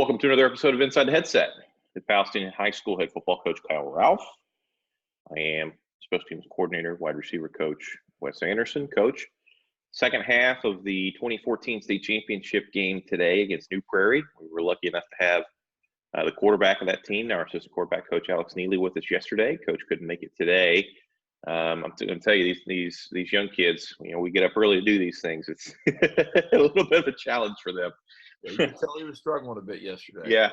Welcome to another episode of Inside the Headset with Palestine High School head football coach Kyle Ralph. I am special teams coordinator, wide receiver coach Wes Anderson. Coach, second half of the 2014 state championship game today against New Prairie. We were lucky enough to have the quarterback of that team, our assistant quarterback coach Alex Neely, with us yesterday. Coach couldn't make it today. I'm going to tell you, these young kids, we get up early to do these things. It's a little bit of a challenge for them. Yeah, you could tell he was struggling a bit yesterday. Yeah.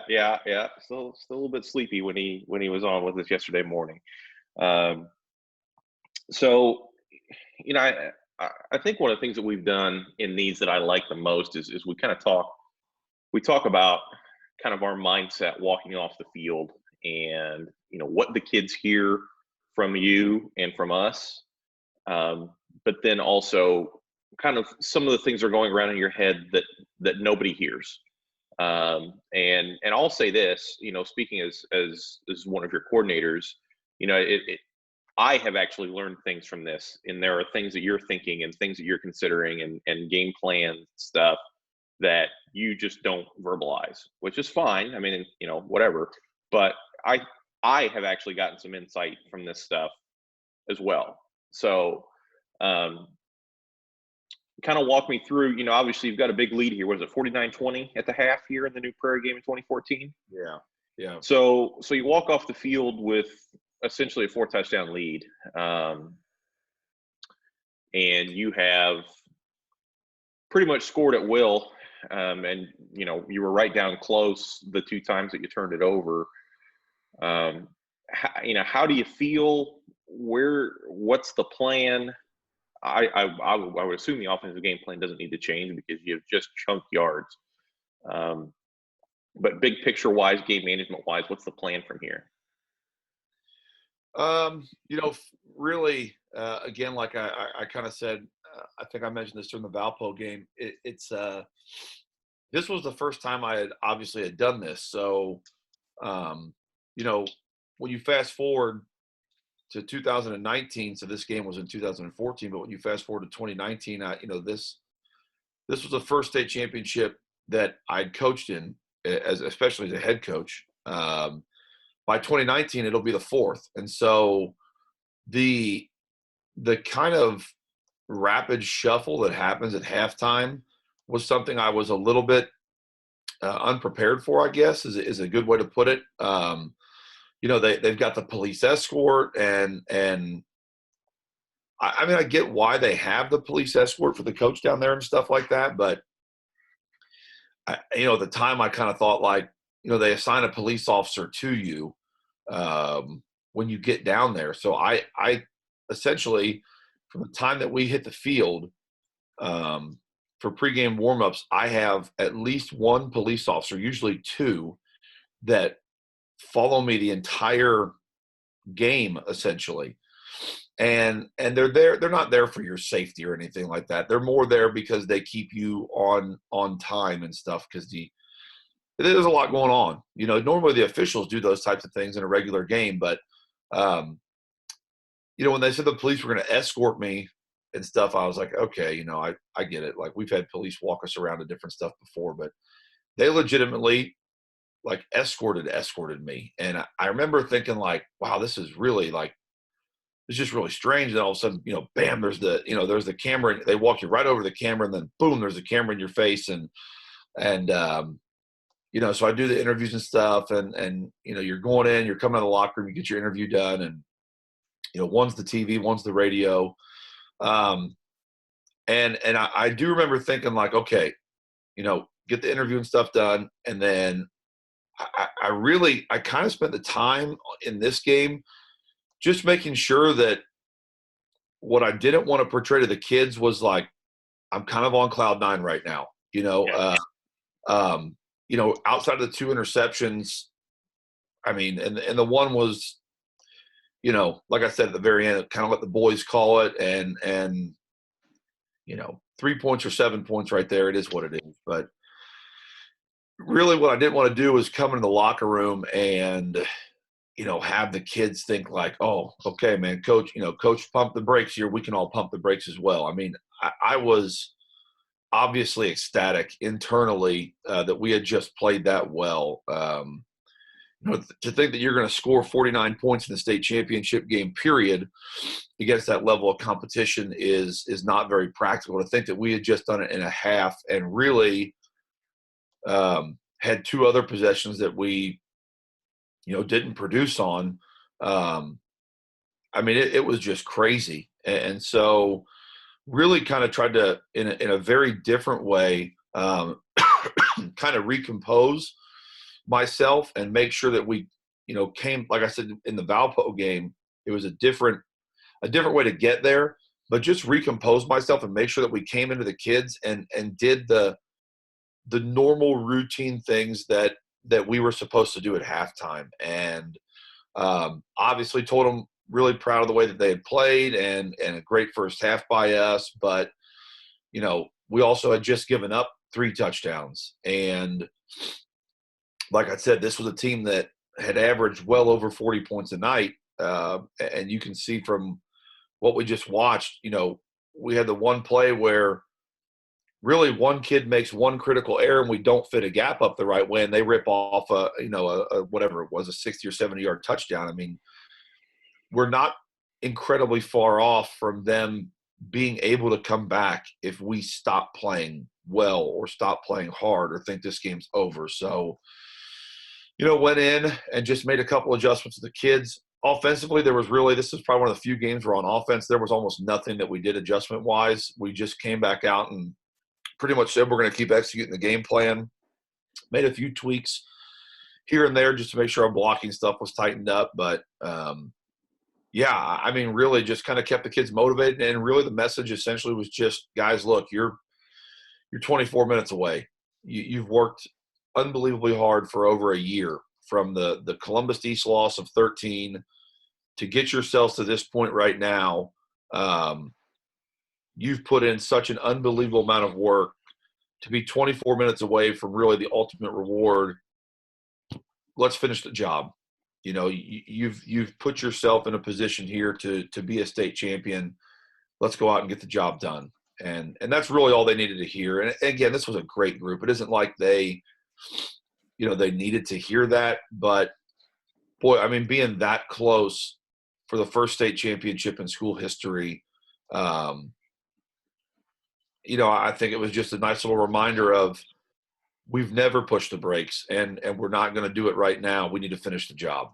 Still a little bit sleepy when he was on with us yesterday morning. So, I think one of the things that we've done in these that I like the most is we kind of talk about kind of our mindset walking off the field and, what the kids hear from you and from us. But then also kind of some of the things are going around in your head that nobody hears. And I'll say this, speaking as one of your coordinators, I have actually learned things from this, and there are things that you're thinking and things that you're considering and game plan stuff that you just don't verbalize, which is fine. I mean, whatever, but I have actually gotten some insight from this stuff as well. So, kind of walk me through, obviously you've got a big lead here. What is it, 49-20 at the half here in the New Prairie game in 2014? Yeah. So you walk off the field with essentially a 4-touchdown lead. And you have pretty much scored at will. And, you were right down close the two times that you turned it over. How do you feel? What's the plan? I would assume the offensive game plan doesn't need to change because you have just chunked yards. But big picture wise, game management wise, what's the plan from here? Really, again, like I kind of said, I think I mentioned this during the Valpo game. This was the first time I had done this. So, when you fast forward to 2019, so this game was in 2014, but when you fast forward to 2019, this was the first state championship that I'd coached in, especially as a head coach. By 2019, it'll be the fourth. And so the kind of rapid shuffle that happens at halftime was something I was a little bit unprepared for, I guess, is a good way to put it. They've got the police escort, and I mean, I get why they have the police escort for the coach down there and stuff like that. But, at the time I kind of thought they assign a police officer to you when you get down there. So I essentially, from the time that we hit the field for pregame warmups, I have at least one police officer, usually two, that follow me the entire game essentially. And they're there. They're not there for your safety or anything like that. They're more there because they keep you on time and stuff, because there's a lot going on. Normally the officials do those types of things in a regular game, but when they said the police were going to escort me and stuff, I was like, okay, I get it. Like, we've had police walk us around to different stuff before, but they legitimately escorted me. And I remember thinking wow, this is really it's just really strange. And all of a sudden, bam, there's the camera, and they walk you right over the camera, and then boom, there's a camera in your face. And so I do the interviews and stuff, and you're going in, you're coming out of the locker room, you get your interview done, and one's the TV, one's the radio. And I do remember thinking okay, get the interview and stuff done. And then I kind of spent the time in this game just making sure that what I didn't want to portray to the kids was I'm kind of on cloud nine right now, Yeah. Outside of the two interceptions, I mean, and the one was, like I said at the very end, kind of let the boys call it, and 3 points or 7 points right there. It is what it is. But really what I didn't want to do was come into the locker room and, have the kids think oh, okay, man, coach pumped the brakes here. We can all pump the brakes as well. I mean, I was obviously ecstatic internally that we had just played that well. To think that you're going to score 49 points in the state championship game, period, against that level of competition is not very practical. To think that we had just done it in a half and really had two other possessions that we, didn't produce on. It was just crazy. And so really kind of tried to, in a very different way, kind of recompose myself and make sure that we, came, like I said, in the Valpo game, it was a different way to get there, but just recompose myself and make sure that we came into the kids and did the normal routine things that we were supposed to do at halftime. And obviously told them really proud of the way that they had played and a great first half by us. But, we also had just given up 3 touchdowns. And like I said, this was a team that had averaged well over 40 points a night. And you can see from what we just watched, we had the one play where really one kid makes one critical error and we don't fit a gap up the right way, and they rip off a whatever it was, a 60 or 70 yard touchdown. I mean, we're not incredibly far off from them being able to come back if we stop playing well or stop playing hard or think this game's over. So, went in and just made a couple adjustments to the kids. Offensively, this is probably one of the few games where on offense there was almost nothing that we did adjustment-wise. We just came back out and pretty much said we're going to keep executing the game plan. Made a few tweaks here and there just to make sure our blocking stuff was tightened up. But, really just kind of kept the kids motivated. And really the message essentially was just, guys, look, you're 24 minutes away. You've worked unbelievably hard for over a year, from the Columbus East loss of 13 to get yourselves to this point right now. You've put in such an unbelievable amount of work to be 24 minutes away from really the ultimate reward. Let's finish the job. You've put yourself in a position here to be a state champion. Let's go out and get the job done. And that's really all they needed to hear. And again, this was a great group. It isn't like they needed to hear that, but boy, being that close for the first state championship in school history, I think it was just a nice little reminder of we've never pushed the brakes and we're not going to do it right now. We need to finish the job.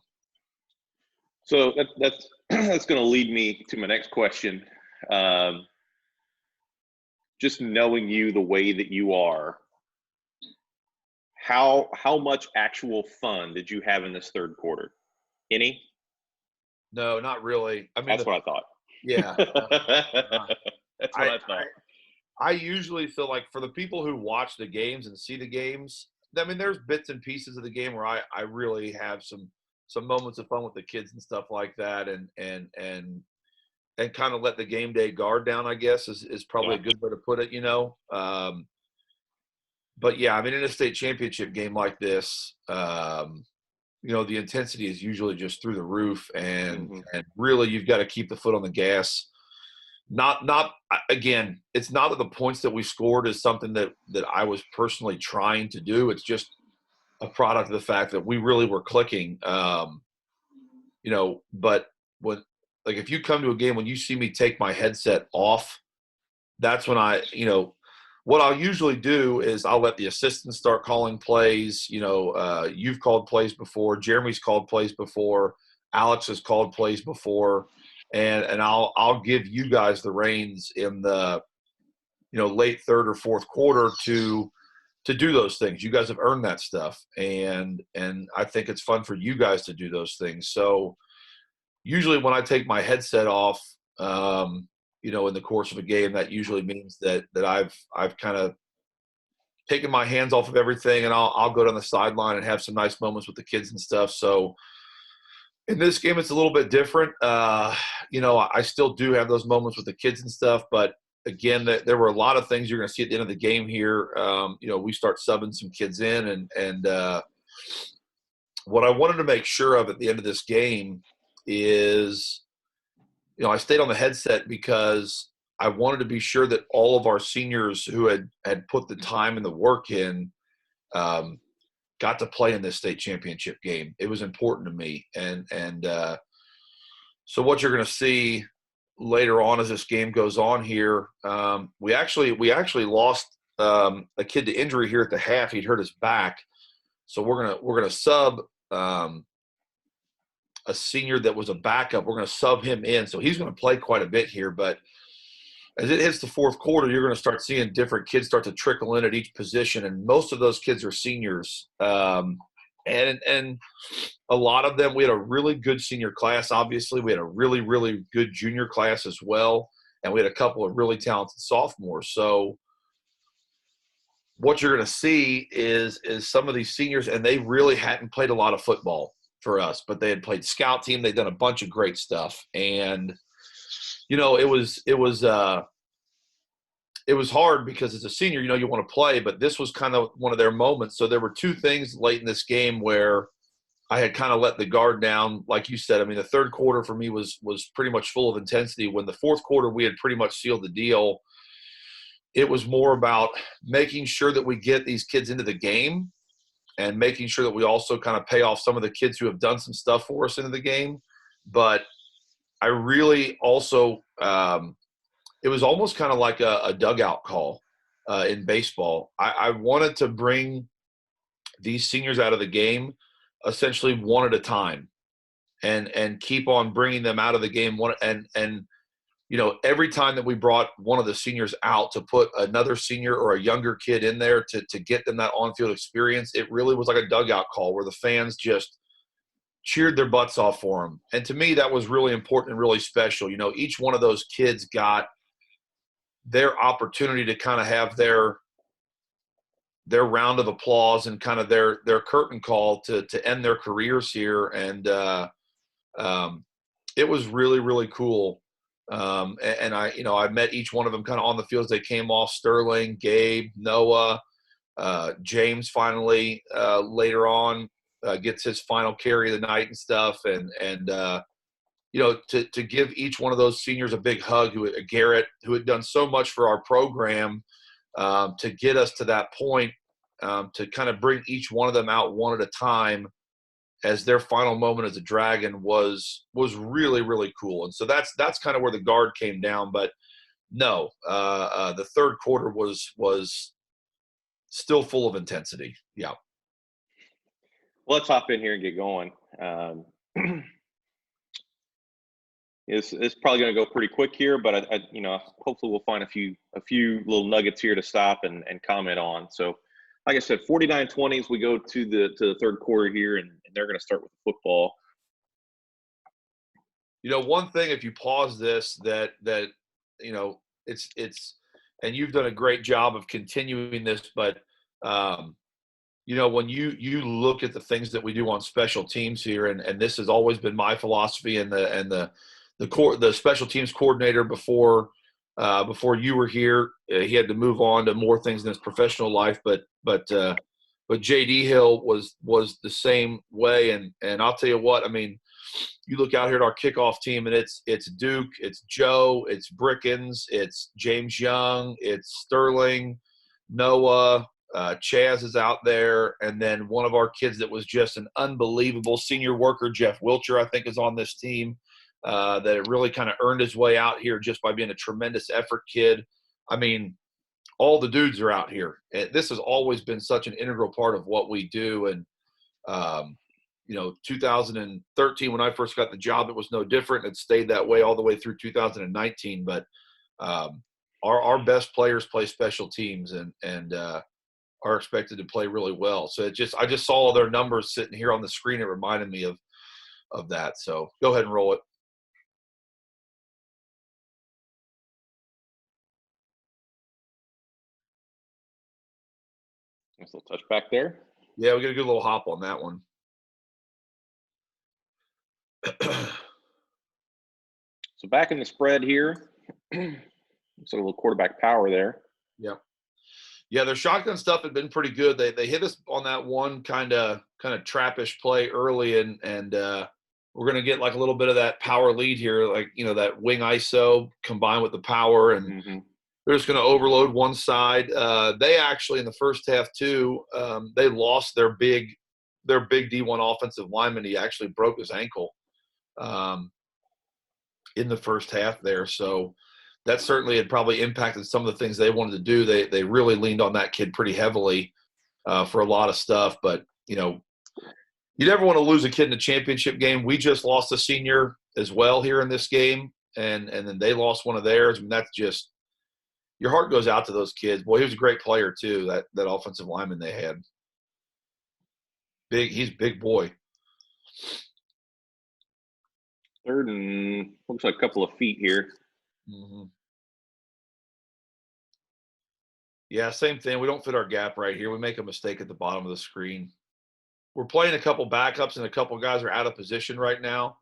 So that's that's going to lead me to my next question. Just knowing you the way that you are, how much actual fun did you have in this third quarter? Any? No, not really. That's what I thought. Yeah. That's what I thought. I usually feel like for the people who watch the games and see the games, there's bits and pieces of the game where I really have some moments of fun with the kids and stuff like that, and kind of let the game day guard down, I guess is probably a good way to put it, But yeah, in a state championship game like this, the intensity is usually just through the roof, and really you've got to keep the foot on the gas. Again, it's not that the points that we scored is something that I was personally trying to do. It's just a product of the fact that we really were clicking. But when, like, if you come to a game, when you see me take my headset off, that's when what I'll usually do is I'll let the assistants start calling plays. You've called plays before. Jeremy's called plays before. Alex has called plays before. And I'll give you guys the reins in the, late third or fourth quarter to do those things. You guys have earned that stuff. And I think it's fun for you guys to do those things. So usually when I take my headset off, in the course of a game, that usually means that I've kind of taken my hands off of everything, and I'll go down the sideline and have some nice moments with the kids and stuff. So in this game, it's a little bit different. I still do have those moments with the kids and stuff, but again, there were a lot of things you're going to see at the end of the game here. We start subbing some kids in, and what I wanted to make sure of at the end of this game is, I stayed on the headset because I wanted to be sure that all of our seniors who had put the time and the work in got to play in this state championship game. It was important to me. And so what you're going to see later on as this game goes on here, we actually lost a kid to injury here at the half. He'd hurt his back. So we're gonna sub a senior that was a backup. We're going to sub him in. So he's going to play quite a bit here. But as it hits the fourth quarter, you're going to start seeing different kids start to trickle in at each position. And most of those kids are seniors. And a lot of them, we had a really good senior class, obviously. We had a really, really good junior class as well. And we had a couple of really talented sophomores. So what you're going to see is some of these seniors, and they really hadn't played a lot of football for us, but they had played scout team. They'd done a bunch of great stuff. And, you know, it was hard because as a senior, you know, you want to play, but this was kind of one of their moments. So there were two things late in this game where I had kind of let the guard down. Like you said, I mean, the third quarter for me was pretty much full of intensity. When the fourth quarter, we had pretty much sealed the deal. It was more about making sure that we get these kids into the game and making sure that we also kind of pay off some of the kids who have done some stuff for us into the game. But I really also it was almost kind of like a dugout call in baseball. I wanted to bring these seniors out of the game essentially one at a time and keep on bringing them out of the game one. And you know, every time that we brought one of the seniors out to put another senior or a younger kid in there to get them that on-field experience, it really was like a dugout call where the fans just cheered their butts off for them. And to me, that was really important and really special. You know, each one of those kids got their opportunity to kind of have their round of applause and kind of their curtain call to end their careers here. And it was really, really cool. And I met each one of them kind of on the field as they came off. Sterling, Gabe, Noah, James finally later on gets his final carry of the night and stuff. And you know, to give each one of those seniors a big hug, Garrett, who had done so much for our program to get us to that point, to kind of bring each one of them out one at a time as their final moment as a Dragon was really, really cool. And so that's kind of where the guard came down. But no, the third quarter was still full of intensity. Yeah. Well, let's hop in here and get going. It's probably going to go pretty quick here, but I you know, hopefully we'll find a few little nuggets here to stop and comment on. So, like I said, 49-20 as we go to the third quarter here, and they're going to start with the football. You know, one thing, if you pause this, that you know, it's and you've done a great job of continuing this, but you know, when you look at the things that we do on special teams here, and this has always been my philosophy, and the special teams coordinator before you were here, he had to move on to more things in his professional life, but JD Hill was the same way, and I'll tell you what, I mean, you look out here at our kickoff team, and it's Duke, it's Joe, it's Brickens, it's James Young, it's Sterling, Noah, Chaz is out there, and then one of our kids that was just an unbelievable senior worker, Jeff Wilcher, I think, is on this team. That really kind of earned his way out here just by being a tremendous effort kid. I mean, all the dudes are out here. This has always been such an integral part of what we do. And, you know, 2013, when I first got the job, it was no different. It stayed that way all the way through 2019. But our best players play special teams and are expected to play really well. So I just saw all their numbers sitting here on the screen. It reminded me of that. So go ahead and roll it. Nice little touch back there. Yeah, we got a good little hop on that one. So back in the spread here, so a little quarterback power there. Yeah. Yeah, their shotgun stuff had been pretty good. They hit us on that one kind of trappish play early, and we're going to get like a little bit of that power lead here, like, you know, that wing ISO combined with the power, and they're just going to overload one side. They actually in the first half too, they lost their big D1 offensive lineman. He actually broke his ankle in the first half there. So that certainly had probably impacted some of the things they wanted to do. They really leaned on that kid pretty heavily for a lot of stuff. But, you know, you never want to lose a kid in a championship game. We just lost a senior as well here in this game, and then they lost one of theirs. I mean, that's just – your heart goes out to those kids. Boy, he was a great player too, that offensive lineman they had. He's a big boy. 3rd and looks like a couple of feet here. Yeah, same thing. We don't fit our gap right here. We make a mistake at the bottom of the screen. We're playing a couple backups, and a couple guys are out of position right now.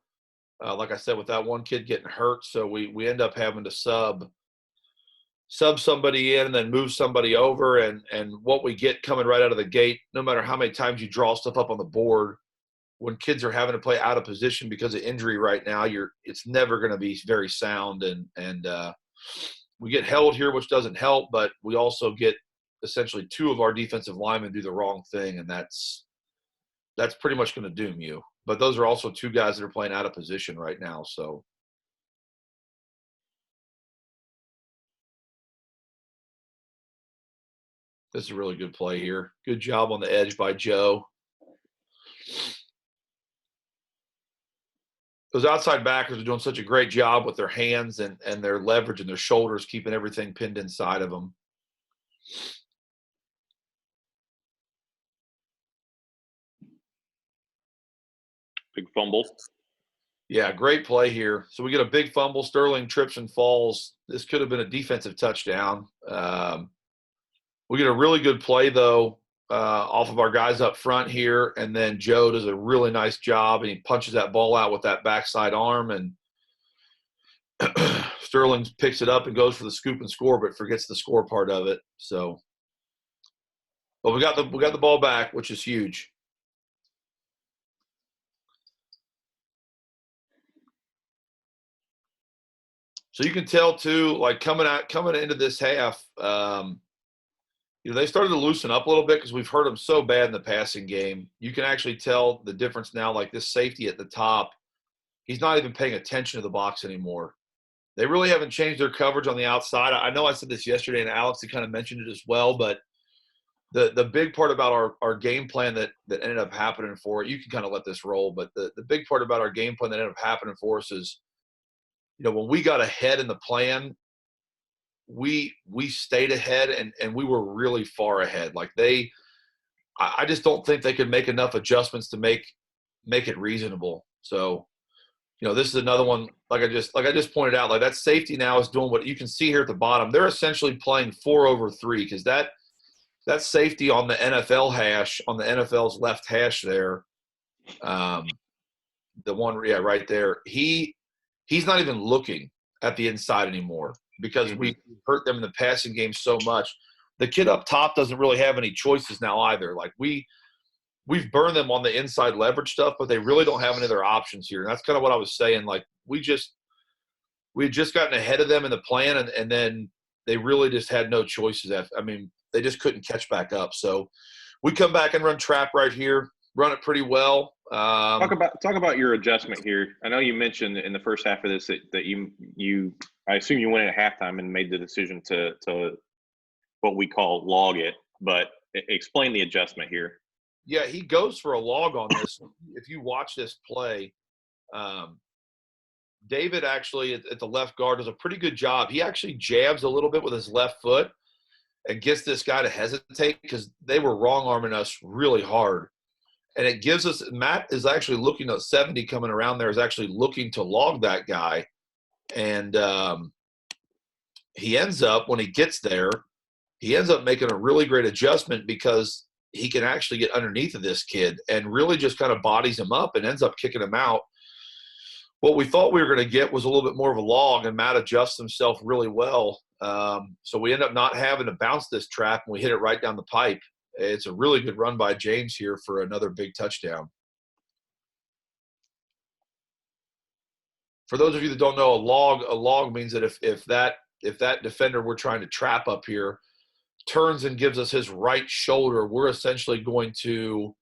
Like I said, with that one kid getting hurt, so we end up having to sub somebody in and then move somebody over. And what we get coming right out of the gate, no matter how many times you draw stuff up on the board, when kids are having to play out of position because of injury right now, it's never going to be very sound. And we get held here, which doesn't help, but we also get essentially 2 of our defensive linemen do the wrong thing, and that's pretty much going to doom you. But those are also 2 guys that are playing out of position right now. So this is a really good play here. Good job on the edge by Joe. Those outside backers are doing such a great job with their hands and their leverage and their shoulders, keeping everything pinned inside of them. Big fumble. Yeah, great play here. So we get a big fumble. Sterling trips and falls. This could have been a defensive touchdown. We get a really good play, though, off of our guys up front here, and then Joe does a really nice job, and he punches that ball out with that backside arm, and Sterling picks it up and goes for the scoop and score, but forgets the score part of it. So, but we got the ball back, which is huge. So you can tell too, like coming into this half, they started to loosen up a little bit because we've hurt them so bad in the passing game. You can actually tell the difference now. Like this safety at the top, he's not even paying attention to the box anymore. They really haven't changed their coverage on the outside. I know I said this yesterday, and Alex had kind of mentioned it as well, but the big part about our game plan that ended up happening for it, you can kind of let this roll, but the big part about our game plan that ended up happening for us is, when we got ahead in the plan, we stayed ahead and we were really far ahead. Like I just don't think they could make enough adjustments to make it reasonable. So, this is another one, like I just pointed out, like that safety now is doing what you can see here at the bottom. They're essentially playing 4 over 3 because that safety on the NFL hash, on the NFL's left hash there, the one, right there, he's not even looking at the inside anymore because we hurt them in the passing game so much. The kid up top doesn't really have any choices now either. Like we've burned them on the inside leverage stuff, but they really don't have any other options here. And that's kind of what I was saying. Like we had just gotten ahead of them in the plan, and then they really just had no choices. They just couldn't catch back up. So we come back and run trap right here, run it pretty well. Talk about your adjustment here. I know you mentioned in the first half of this that you I assume you went in at halftime and made the decision to what we call log it, but explain the adjustment here. Yeah, he goes for a log on this. If you watch this play, David actually at the left guard does a pretty good job. He actually jabs a little bit with his left foot and gets this guy to hesitate because they were wrong-arming us really hard. And it gives us – Matt is actually looking at 70 coming around there, is actually looking to log that guy. And he ends up – when he gets there, he ends up making a really great adjustment because he can actually get underneath of this kid and really just kind of bodies him up and ends up kicking him out. What we thought we were going to get was a little bit more of a log, and Matt adjusts himself really well. So we end up not having to bounce this trap, and we hit it right down the pipe. It's a really good run by James here for another big touchdown. for those of you that don't know, a log means that if that defender we're trying to trap up here turns and gives us his right shoulder, we're essentially going to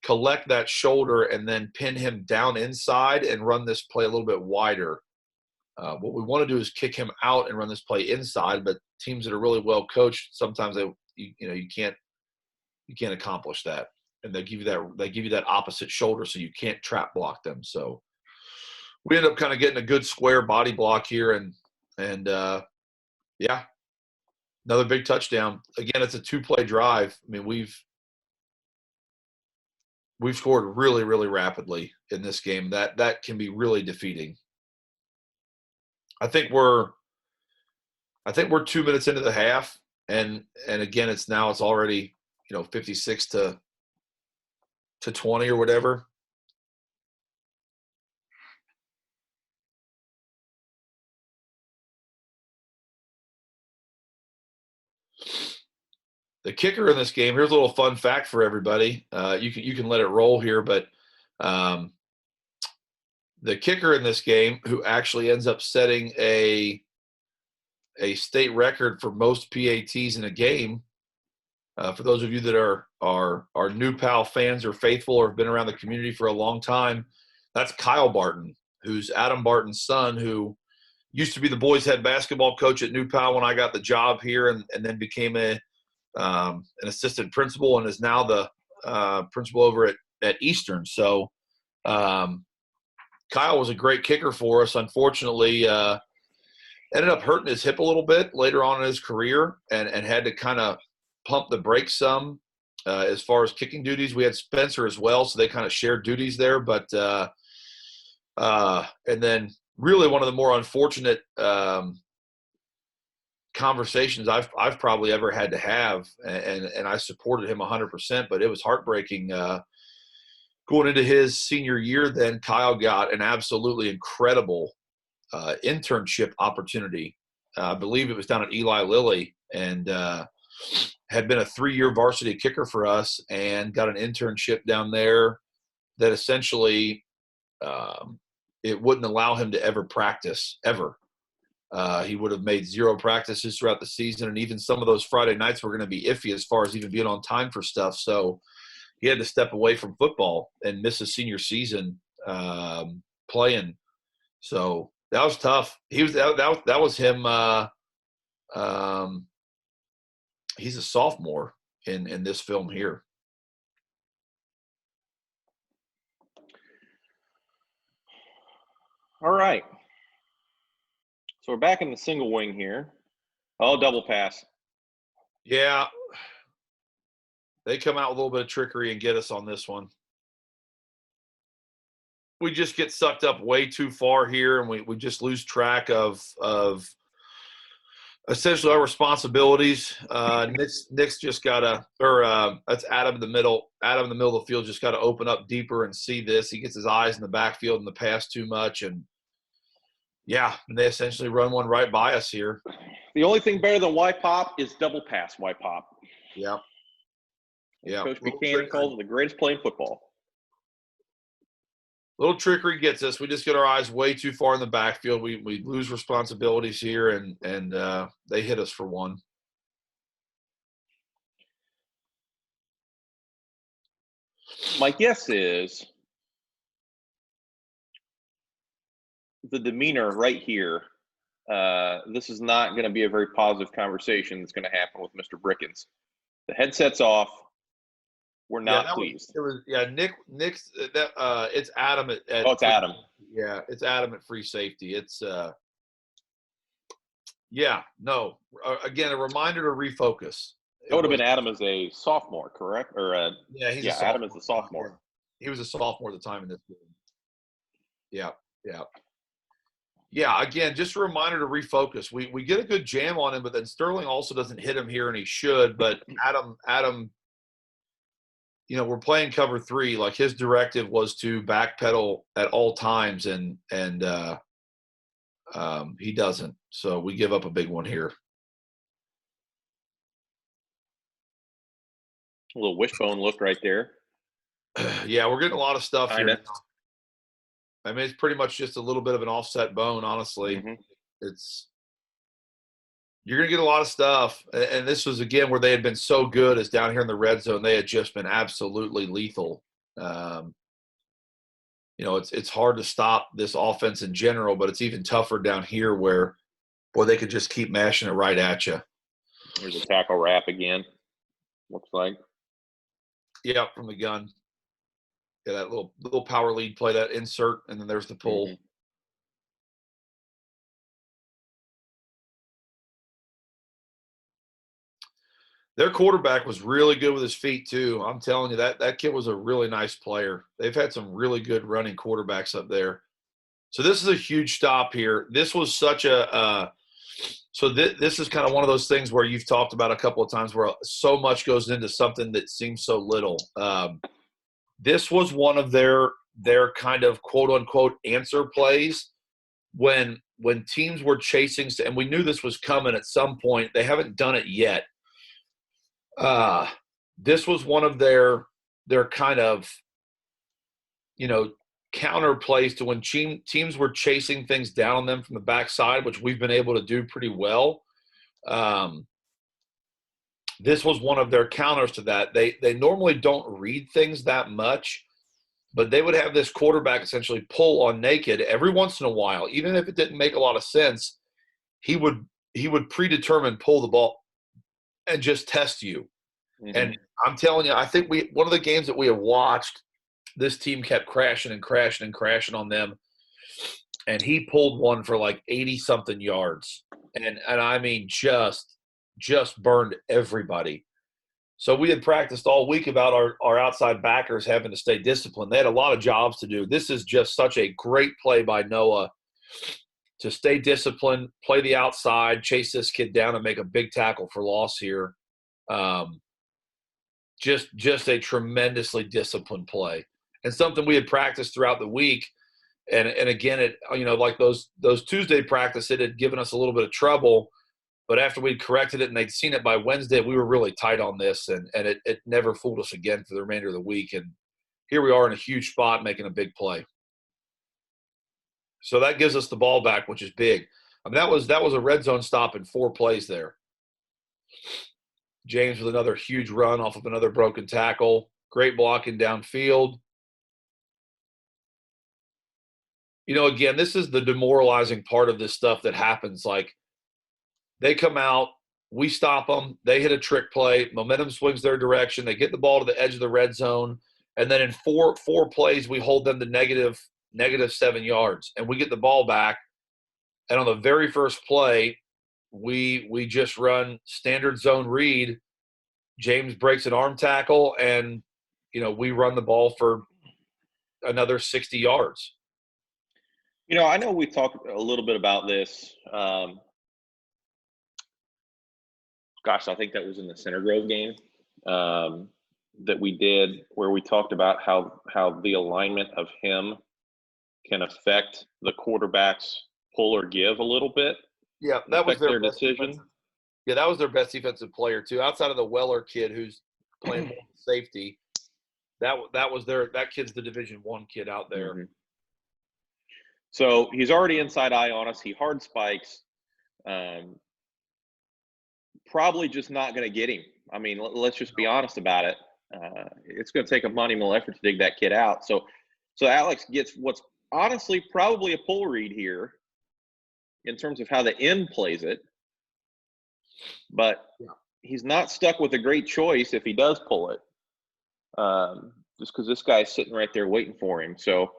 collect that shoulder and then pin him down inside and run this play a little bit wider. What we want to do is kick him out and run this play inside, but teams that are really well coached, sometimes you can't accomplish that, and they give you that opposite shoulder, so you can't trap block them. So we end up kind of getting a good square body block here, and yeah, another big touchdown. Again, it's a 2-play drive. I mean, we've scored really, really rapidly in this game. That can be really defeating. I think we're 2 minutes into the half, and again, it's already 56 to 20 or whatever. The kicker in this game, here's a little fun fact for everybody. You can let it roll here, but the kicker in this game, who actually ends up setting a state record for most PATs in a game, for those of you that are new Pal fans or faithful or have been around the community for a long time, that's Kyle Barton, who's Adam Barton's son, who used to be the boys' head basketball coach at New Pal when I got the job here, and then became an assistant principal and is now the principal over at Eastern. So Kyle was a great kicker for us. Unfortunately, ended up hurting his hip a little bit later on in his career, and had to kind of pump the brakes some as far as kicking duties. We had Spencer as well, so they kind of shared duties there. But and then really one of the more unfortunate conversations I've probably ever had to have, and I supported him 100%, but it was heartbreaking. Going into his senior year, then Kyle got an absolutely incredible internship opportunity. I believe it was down at Eli Lilly, and had been a 3-year varsity kicker for us, and got an internship down there that essentially it wouldn't allow him to ever practice ever. He would have made 0 practices throughout the season, and even some of those Friday nights were going to be iffy as far as even being on time for stuff. So he had to step away from football and miss his senior season playing. So that was tough. That was him. He's a sophomore in this film here. All right. So we're back in the single wing here. Oh, double pass. Yeah. They come out with a little bit of trickery and get us on this one. We just get sucked up way too far here, and we just lose track of essentially our responsibilities. Nick's just got that's Adam in the middle. Adam in the middle of the field just got to open up deeper and see this. He gets his eyes in the backfield in the pass too much, and yeah, and they essentially run one right by us here. The only thing better than Y pop is double pass Y pop. Yeah. Yeah. Coach Buchanan calls it the greatest play in football. Little trickery gets us. We just get our eyes way too far in the backfield. We lose responsibilities here, and they hit us for one. My guess is the demeanor right here. This is not going to be a very positive conversation that's going to happen with Mr. Brickens. The headset's off. We're not pleased. Nick's it's Adam at it's Adam. Yeah, it's Adam at free safety. It's again, a reminder to refocus. It would have been Adam as a sophomore, correct? Or Adam is a sophomore. He was a sophomore at the time in this game. Yeah, again, just a reminder to refocus. We get a good jam on him, but then Sterling also doesn't hit him here, and he should. But Adam, we're playing cover 3. Like, his directive was to backpedal at all times, and he doesn't. So we give up a big one here. A little wishbone look right there. Yeah, we're getting a lot of stuff here. I mean, it's pretty much just a little bit of an offset bone, honestly. Mhm. You're going to get a lot of stuff. And this was, again, where they had been so good is down here in the red zone. They had just been absolutely lethal. It's hard to stop this offense in general, but it's even tougher down here where, boy, they could just keep mashing it right at you. There's a tackle wrap again, looks like. Yeah, from the gun. Yeah, that little power lead play, that insert, and then there's the pull. Mhm. Their quarterback was really good with his feet too. I'm telling you, that kid was a really nice player. They've had some really good running quarterbacks up there. So this is a huge stop here. This was such a this is kind of one of those things where you've talked about a couple of times where so much goes into something that seems so little. This was one of their kind of quote unquote answer plays when teams were chasing, and we knew this was coming at some point. They haven't done it yet. This was one of their kind of, counter plays to when teams were chasing things down on them from the backside, which we've been able to do pretty well. This was one of their counters to that. They normally don't read things that much, but they would have this quarterback essentially pull on naked every once in a while, even if it didn't make a lot of sense. He would predetermine pull the ball and just test you. Mhm. And I'm telling you, I think one of the games that we have watched, this team kept crashing and crashing and crashing on them, and he pulled one for like 80-something yards, and I mean just burned everybody. So we had practiced all week about our outside backers having to stay disciplined. They had a lot of jobs to do. This is just such a great play by Noah to stay disciplined, play the outside, chase this kid down, and make a big tackle for loss here. Just a tremendously disciplined play, and something we had practiced throughout the week. And again, it, like those Tuesday practice, it had given us a little bit of trouble. But after we'd corrected it and they'd seen it by Wednesday, we were really tight on this, and it never fooled us again for the remainder of the week. And here we are in a huge spot making a big play. So that gives us the ball back, which is big. I mean, that was a red zone stop in 4 plays there. James with another huge run off of another broken tackle. Great blocking downfield. Again, this is the demoralizing part of this stuff that happens. Like, they come out, we stop them, they hit a trick play, momentum swings their direction, they get the ball to the edge of the red zone, and then in four plays we hold them to negative 7 yards, and we get the ball back. And on the very first play, we just run standard zone read. James breaks an arm tackle, and we run the ball for another 60 yards. I know we talked a little bit about this. I think that was in the Center Grove game that we did, where we talked about how the alignment of him can affect the quarterback's pull or give a little bit. Yeah, that was their decision. Yeah, that was their best defensive player too, outside of the Weller kid who's playing safety. That kid's the Division I kid out there. Mm-hmm. So he's already inside eye on us. He hard spikes. Probably just not going to get him. I mean, let's just be honest about it. It's going to take a monumental effort to dig that kid out. So Alex gets what's honestly probably a pull read here in terms of how the end plays it. But he's not stuck with a great choice if he does pull it, just because this guy's sitting right there waiting for him. So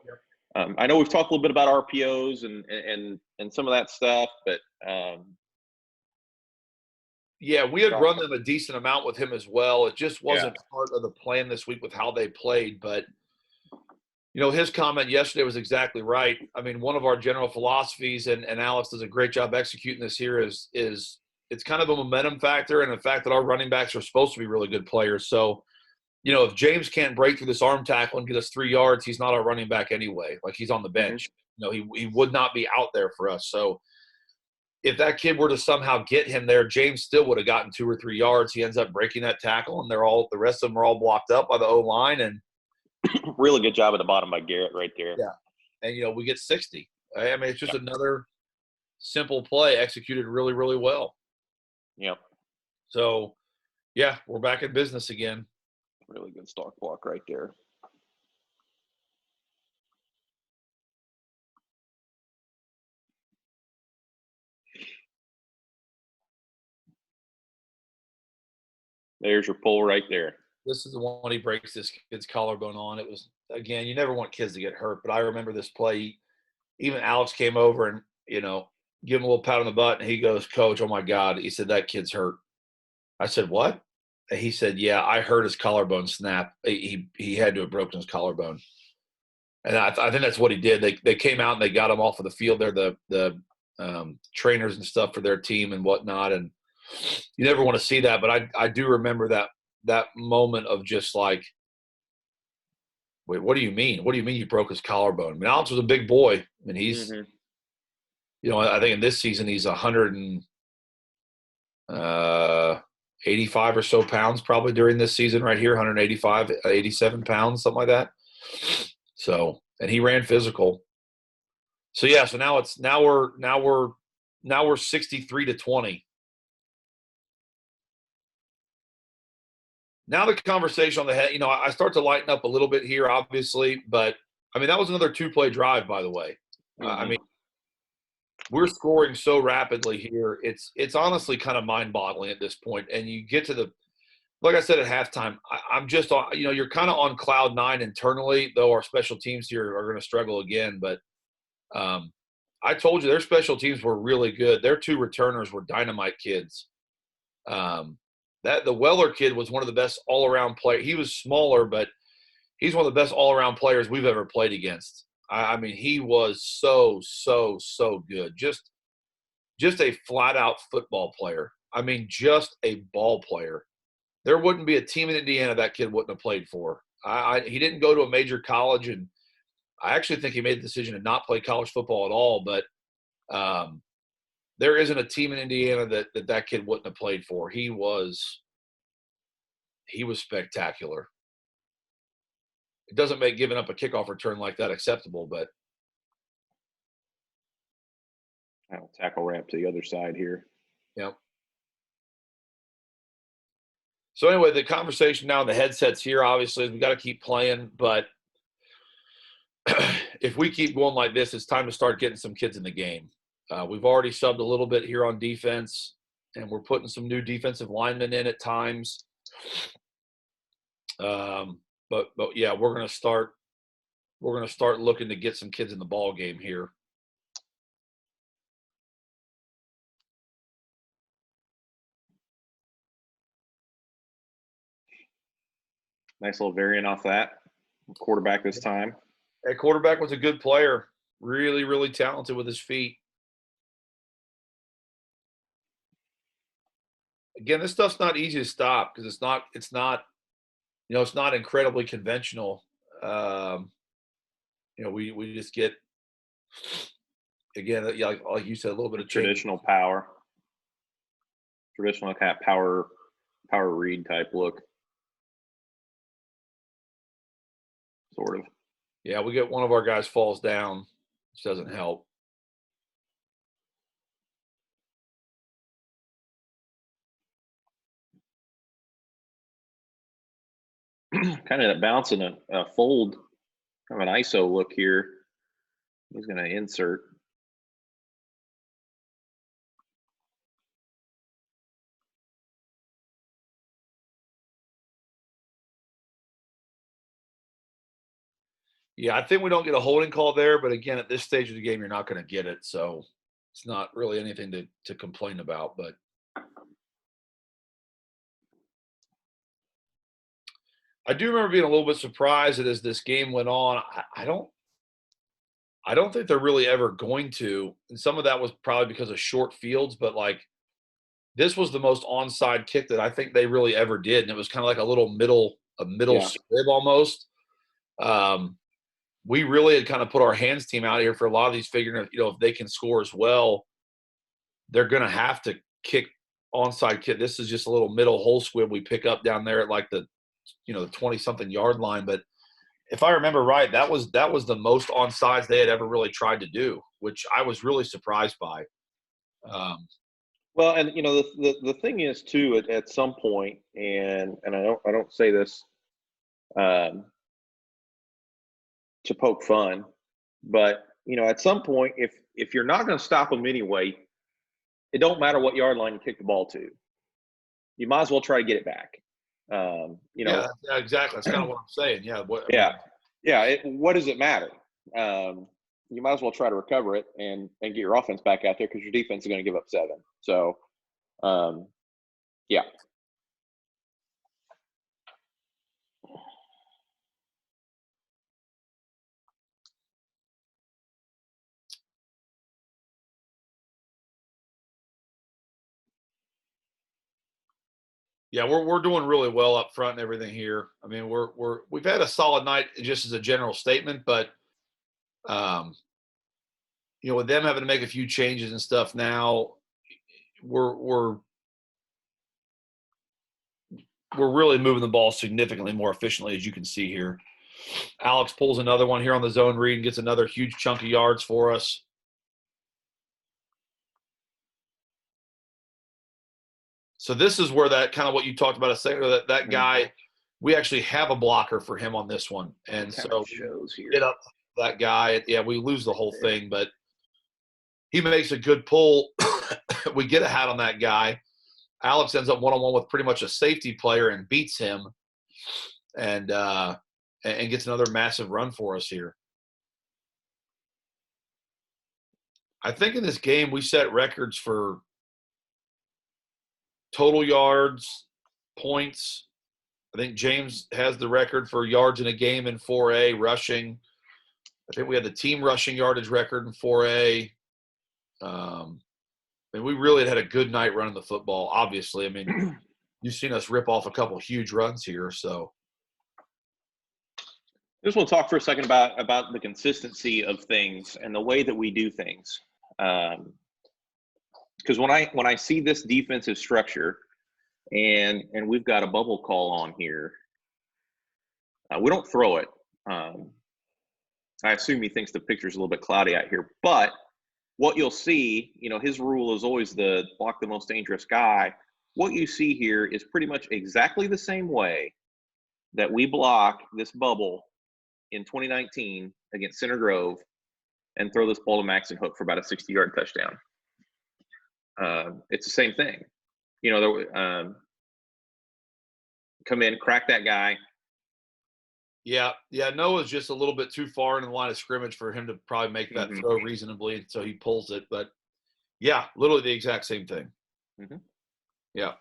I know we've talked a little bit about RPOs and some of that stuff, but yeah, we had run them a decent amount with him as well. It just wasn't part of the plan this week with how they played. But, his comment yesterday was exactly right. I mean, one of our general philosophies, and Alex does a great job executing this here, is it's kind of a momentum factor and the fact that our running backs are supposed to be really good players. So, if James can't break through this arm tackle and get us 3 yards, he's not our running back anyway. Like, he's on the bench. Mm-hmm. He would not be out there for us. So, if that kid were to somehow get him there, James still would have gotten 2 or 3 yards. He ends up breaking that tackle, and the rest of them are all blocked up by the O-line. And really good job at the bottom by Garrett right there. Yeah. and we get 60. I mean, it's just another simple play executed really, really well. Yep. So, yeah, we're back in business again. Really good stock block right there. There's your pull right there. This is the one he breaks this kid's collarbone on. It was, again, you never want kids to get hurt, but I remember this play. Even Alex came over and, give him a little pat on the butt, and he goes, "Coach, oh my God." He said, "That kid's hurt." I said, "What?" And he said, "Yeah, I heard his collarbone snap. He had to have broken his collarbone." And I think that's what he did. They came out and they got him off of the field. They're the trainers and stuff for their team and whatnot. And you never want to see that, but I do remember that moment of just like, wait, what do you mean? What do you mean you broke his collarbone? I mean, Alex was a big boy. I mean, he's, I think in this season he's 185 or so pounds probably during this season right here, 185, 87 pounds, something like that. So, and he ran physical. So yeah, so now we're 63-20. Now the conversation on the head, I start to lighten up a little bit here, obviously, but I mean, that was another 2-play drive, by the way. I mean, we're scoring so rapidly here. It's honestly kind of mind-boggling at this point. And you get to like I said at halftime, I'm just on, you're kind of on cloud nine internally, though our special teams here are going to struggle again. But I told you their special teams were really good. Their 2 returners were dynamite kids. That the Weller kid was one of the best all-around players. He was smaller, but he's one of the best all-around players we've ever played against. I mean, he was so good. Just a flat-out football player. I mean, just a ball player. There wouldn't be a team in Indiana that kid wouldn't have played for. He didn't go to a major college, and I actually think he made the decision to not play college football at all. But there isn't a team in Indiana that kid wouldn't have played for. He was spectacular. It doesn't make giving up a kickoff return like that acceptable, but I'll tackle ramp to the other side here. Yep. So anyway, the conversation now in the headsets here, obviously, is we got to keep playing. But if we keep going like this, it's time to start getting some kids in the game. We've already subbed a little bit here on defense, and we're putting some new defensive linemen in at times. But yeah, we're gonna start looking to get some kids in the ball game here. Nice little variant off that. Quarterback this time. That quarterback was a good player. Really, really talented with his feet. Again, this stuff's not easy to stop because it's not incredibly conventional. We just get, again, like you said, a little bit of traditional power, traditional kind of power read type look. Sort of. Yeah, we get one of our guys falls down, which doesn't help. Kind of a bounce and a fold, kind of an ISO look here. He's going to insert. Yeah, I think we don't get a holding call there, but again, at this stage of the game, you're not going to get it, so it's not really anything to complain about. But I do remember being a little bit surprised that as this game went on, I don't think they're really ever going to, and some of that was probably because of short fields, but like this was the most onside kick that I think they really ever did, and it was kind of like a middle squib almost. We really had kind of put our hands team out here for a lot of these, figuring if they can score as well, they're going to have to kick onside kick. This is just a little middle hole squib we pick up down there at like the 20-something yard line, but if I remember right, that was the most onside they had ever really tried to do, which I was really surprised by. Well, and the thing is too, at some point, and I don't say this um, to poke fun, but at some point, if you're not going to stop them anyway, it don't matter what yard line you kick the ball to. You might as well try to get it back. Yeah, exactly. That's kind of what I'm saying. Yeah. What does it matter? You might as well try to recover it and get your offense back out there, because your defense is going to give up 7. So, yeah. Yeah, we're doing really well up front and everything here. I mean, we've had a solid night just as a general statement, but with them having to make a few changes and stuff now, we're really moving the ball significantly more efficiently, as you can see here. Alex pulls another one here on the zone read and gets another huge chunk of yards for us. So this is where that kind of what you talked about a second ago, that guy, we actually have a blocker for him on this one. And so shows here. Get up that guy. Yeah, we lose the whole thing, but he makes a good pull. We get a hat on that guy. Alex ends up one-on-one with pretty much a safety player and beats him and gets another massive run for us here. I think in this game we set records for total yards, points. I think James has the record for yards in a game in 4A, rushing. I think we had the team rushing yardage record in 4A. And we really had a good night running the football, obviously. I mean, you've seen us rip off a couple huge runs here. So I just want to talk for a second about the consistency of things and the way that we do things. Because when I see this defensive structure and we've got a bubble call on here, we don't throw it. I assume he thinks the picture's a little bit cloudy out here, but what you'll see, his rule is always the block the most dangerous guy. What you see here is pretty much exactly the same way that we block this bubble in 2019 against Center Grove and throw this ball to Max and Hook for about a 60-yard touchdown. It's the same thing. Come in, crack that guy. Yeah. Noah's just a little bit too far in the line of scrimmage for him to probably make that throw reasonably, and so he pulls it. But, yeah, literally the exact same thing. Mm-hmm. Yeah.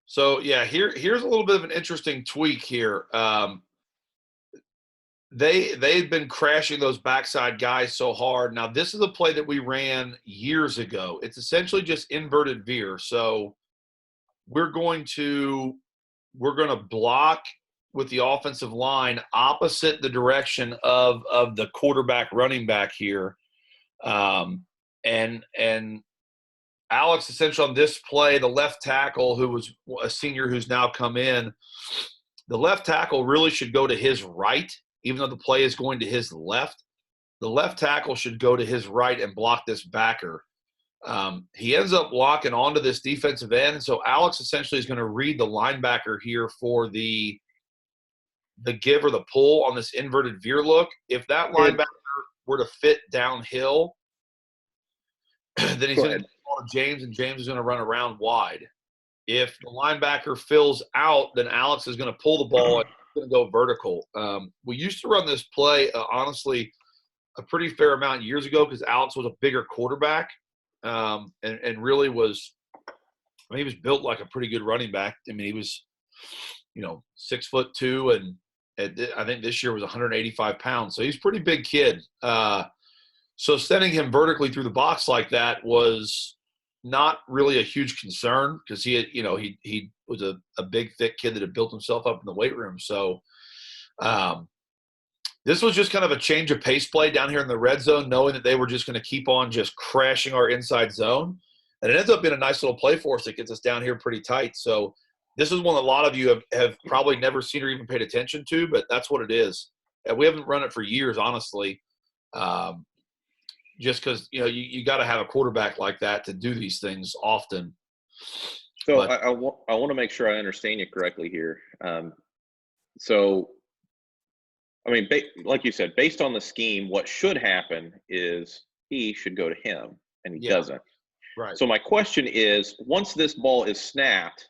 So, yeah, here's a little bit of an interesting tweak here. They've been crashing those backside guys so hard. Now, this is a play that we ran years ago. It's essentially just inverted veer. So we're going to block with the offensive line opposite the direction of the quarterback running back here. And Alex, essentially on this play, the left tackle, who was a senior who's now come in, the left tackle really should go to his right, even though the play is going to his left. The left tackle should go to his right and block this backer. He ends up locking onto this defensive end, so Alex essentially is going to read the linebacker here for the give or the pull on this inverted veer look. If that linebacker were to fit downhill, then he's going to get the ball to James, and James is going to run around wide. If the linebacker fills out, then Alex is going to pull the ball and going to go vertical. We used to run this play, honestly, a pretty fair amount years ago because Alex was a bigger quarterback and really was – he was built like a pretty good running back. I mean, he was, 6'2", and I think this year was 185 pounds. So he's a pretty big kid. So sending him vertically through the box like that was not really a huge concern because he was a big, thick kid that had built himself up in the weight room. So This was just kind of a change of pace play down here in the red zone, knowing that they were just going to keep on just crashing our inside zone. And it ends up being a nice little play for us that gets us down here pretty tight. So this is one a lot of you have probably never seen or even paid attention to, but that's what it is. And we haven't run it for years, honestly, just because, you got to have a quarterback like that to do these things often. So I want to make sure I understand you correctly here. So, I mean, like you said, based on the scheme, what should happen is he should go to him, and he doesn't. Right. So my question is, once this ball is snapped,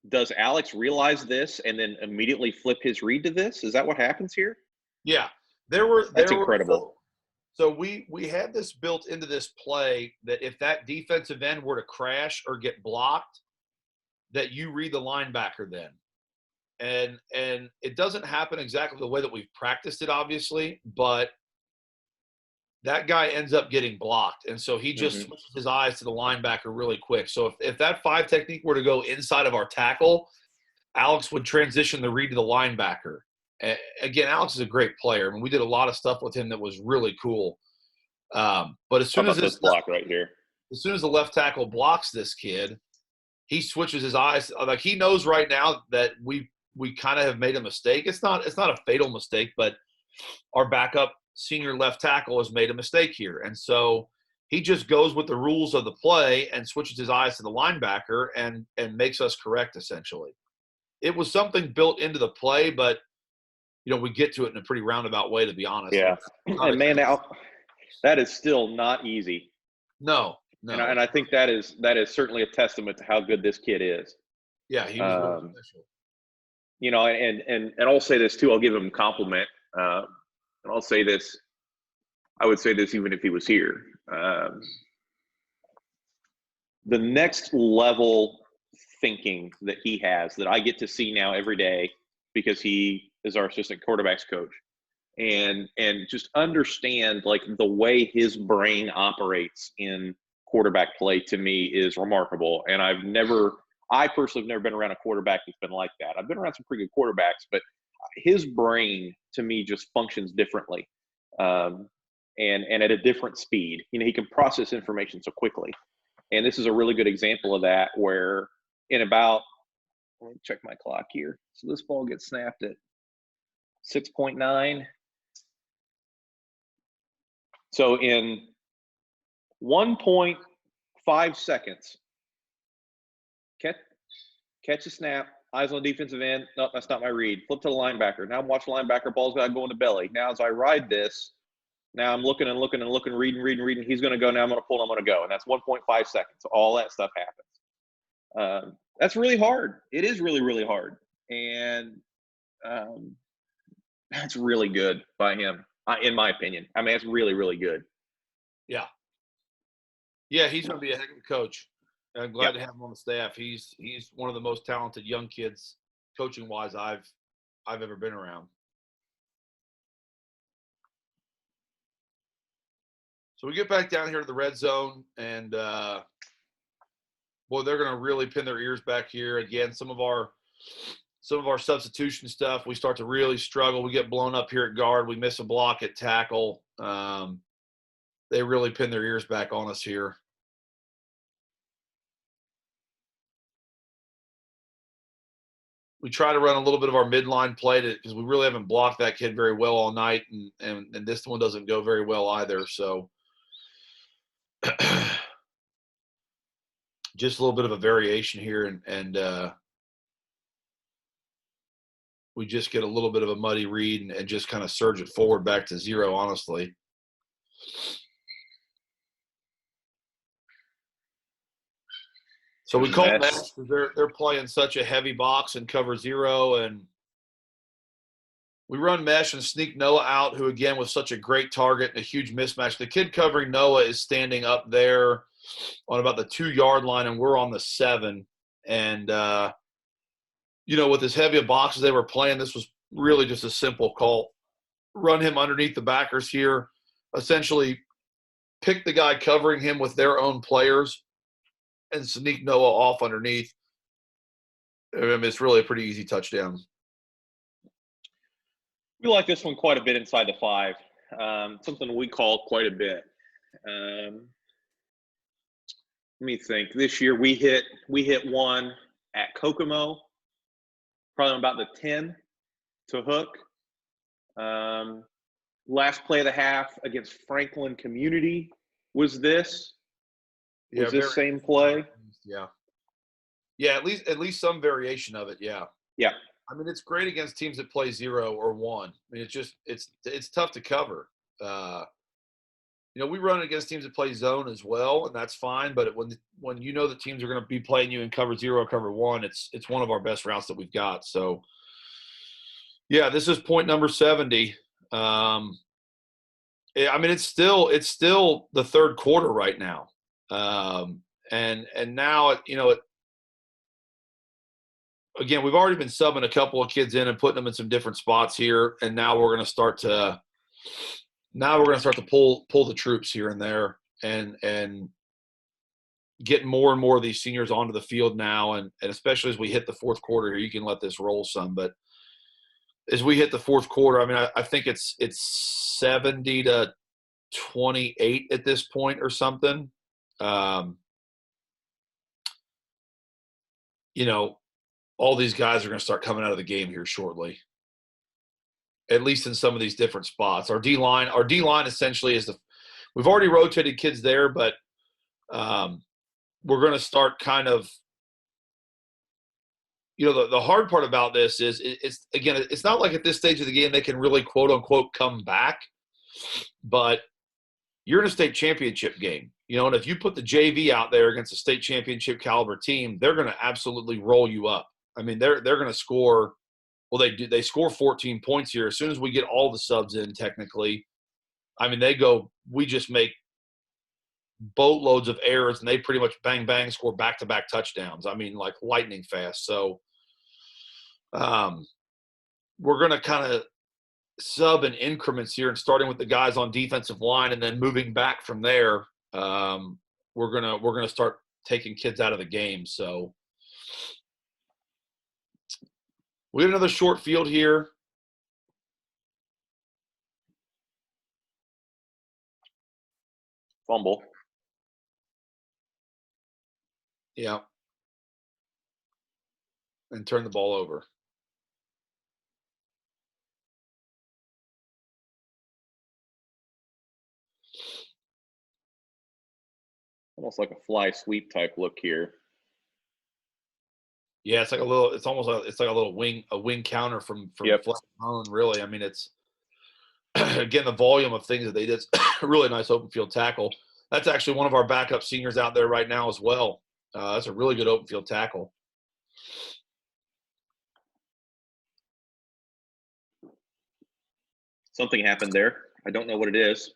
does Alex realize this and then immediately flip his read to this? Is that what happens here? Yeah. That's incredible. So we had this built into this play that if that defensive end were to crash or get blocked, that you read the linebacker then. And it doesn't happen exactly the way that we've practiced it, obviously, but that guy ends up getting blocked. And so he just switches his eyes to the linebacker really quick. So if that 5 technique were to go inside of our tackle, Alex would transition the read to the linebacker. Again, Alex is a great player. I mean, we did a lot of stuff with him that was really cool. But as soon as this block right here, as soon as the left tackle blocks this kid, he switches his eyes. Like, he knows right now that we kind of have made a mistake. It's not a fatal mistake, but our backup senior left tackle has made a mistake here. And so he just goes with the rules of the play and switches his eyes to the linebacker and makes us correct, essentially. It was something built into the play, but, we get to it in a pretty roundabout way, to be honest. Yeah. And man, now that is still not easy. No. And I think that is certainly a testament to how good this kid is. Yeah, he was really special. And I'll say this too. I'll give him a compliment. And I'll say this. I would say this even if he was here. The next level thinking that he has that I get to see now every day, because he is our assistant quarterbacks coach, and just understand like the way his brain operates in quarterback play, to me, is remarkable. And I personally have never been around a quarterback who's been like that. I've been around some pretty good quarterbacks, but his brain, to me, just functions differently, and at a different speed. He can process information so quickly. And this is a really good example of that, where in about, let me check my clock here. So this ball gets snapped at 6.9. So in 1.5 seconds, catch a snap, eyes on the defensive end. No, that's not my read. Flip to the linebacker. Now I'm watching linebacker. Ball's got to go in the belly. Now as I ride this, now I'm looking, reading. He's going to go. Now I'm going to pull. I'm going to go. And that's 1.5 seconds. So all that stuff happens. That's really hard. It is really, really hard. And that's really good by him, in my opinion. I mean, it's really, really good. Yeah. Yeah, he's going to be a heck of a coach. I'm glad to have him on the staff. He's one of the most talented young kids, coaching-wise, I've ever been around. So we get back down here to the red zone, and they're going to really pin their ears back here. Again, some of our substitution stuff, we start to really struggle. We get blown up here at guard. We miss a block at tackle. They really pin their ears back on us here. We try to run a little bit of our midline play because we really haven't blocked that kid very well all night, and this one doesn't go very well either. So just a little bit of a variation here, and we just get a little bit of a muddy read and just kind of surge it forward back to 0, honestly. So we call mesh because they're playing such a heavy box and cover 0, and we run mesh and sneak Noah out, who again was such a great target and a huge mismatch. The kid covering Noah is standing up there on about the 2-yard line, and we're on the 7. And with as heavy a box as they were playing, this was really just a simple call. Run him underneath the backers here, essentially pick the guy covering him with their own players, and sneak Noah off underneath. I mean, it's really a pretty easy touchdown. We like this one quite a bit inside the 5. Something we call quite a bit. Let me think. This year we hit one at Kokomo, probably about the 10 to hook. Last play of the half against Franklin Community was this. Was this same play? Yeah. Yeah, at least some variation of it. Yeah. Yeah. I mean, it's great against teams that play 0 or 1. I mean, it's tough to cover. We run against teams that play zone as well, and that's fine. But when you know the teams are going to be playing you in cover 0 or cover 1, it's one of our best routes that we've got. So, yeah, this is point number 70. I mean, it's still the third quarter right now, and now again, we've already been subbing a couple of kids in and putting them in some different spots here, and now we're going to start to pull the troops here and there, and get more and more of these seniors onto the field now, and especially as we hit the fourth quarter here, you can let this roll some, but as we hit the fourth quarter, I mean, I think it's 70 to 28 at this point or something. All these guys are going to start coming out of the game here shortly, at least in some of these different spots. Our D-line essentially we've already rotated kids there, but we're going to start kind of, the hard part about this is it's not like at this stage of the game they can really quote unquote come back, but you're in a state championship game, and if you put the JV out there against a state championship caliber team, they're going to absolutely roll you up. I mean, they're going to score. Well, they score 14 points here. As soon as we get all the subs in, technically, I mean, we just make boatloads of errors, and they pretty much bang, bang, score back-to-back touchdowns. I mean, like lightning fast. So we're going to kind of sub in increments here, and starting with the guys on defensive line and then moving back from there, we're gonna start taking kids out of the game. So we have another short field here. Fumble. Yeah. And turn the ball over. Almost like a fly sweep type look here. Yeah, it's almost like a little wing counter from Yep. Flex Holland, really. I mean, it's again the volume of things that they did. It's a really nice open field tackle. That's actually one of our backup seniors out there right now as well. That's a really good open field tackle. Something happened there. I don't know what it is,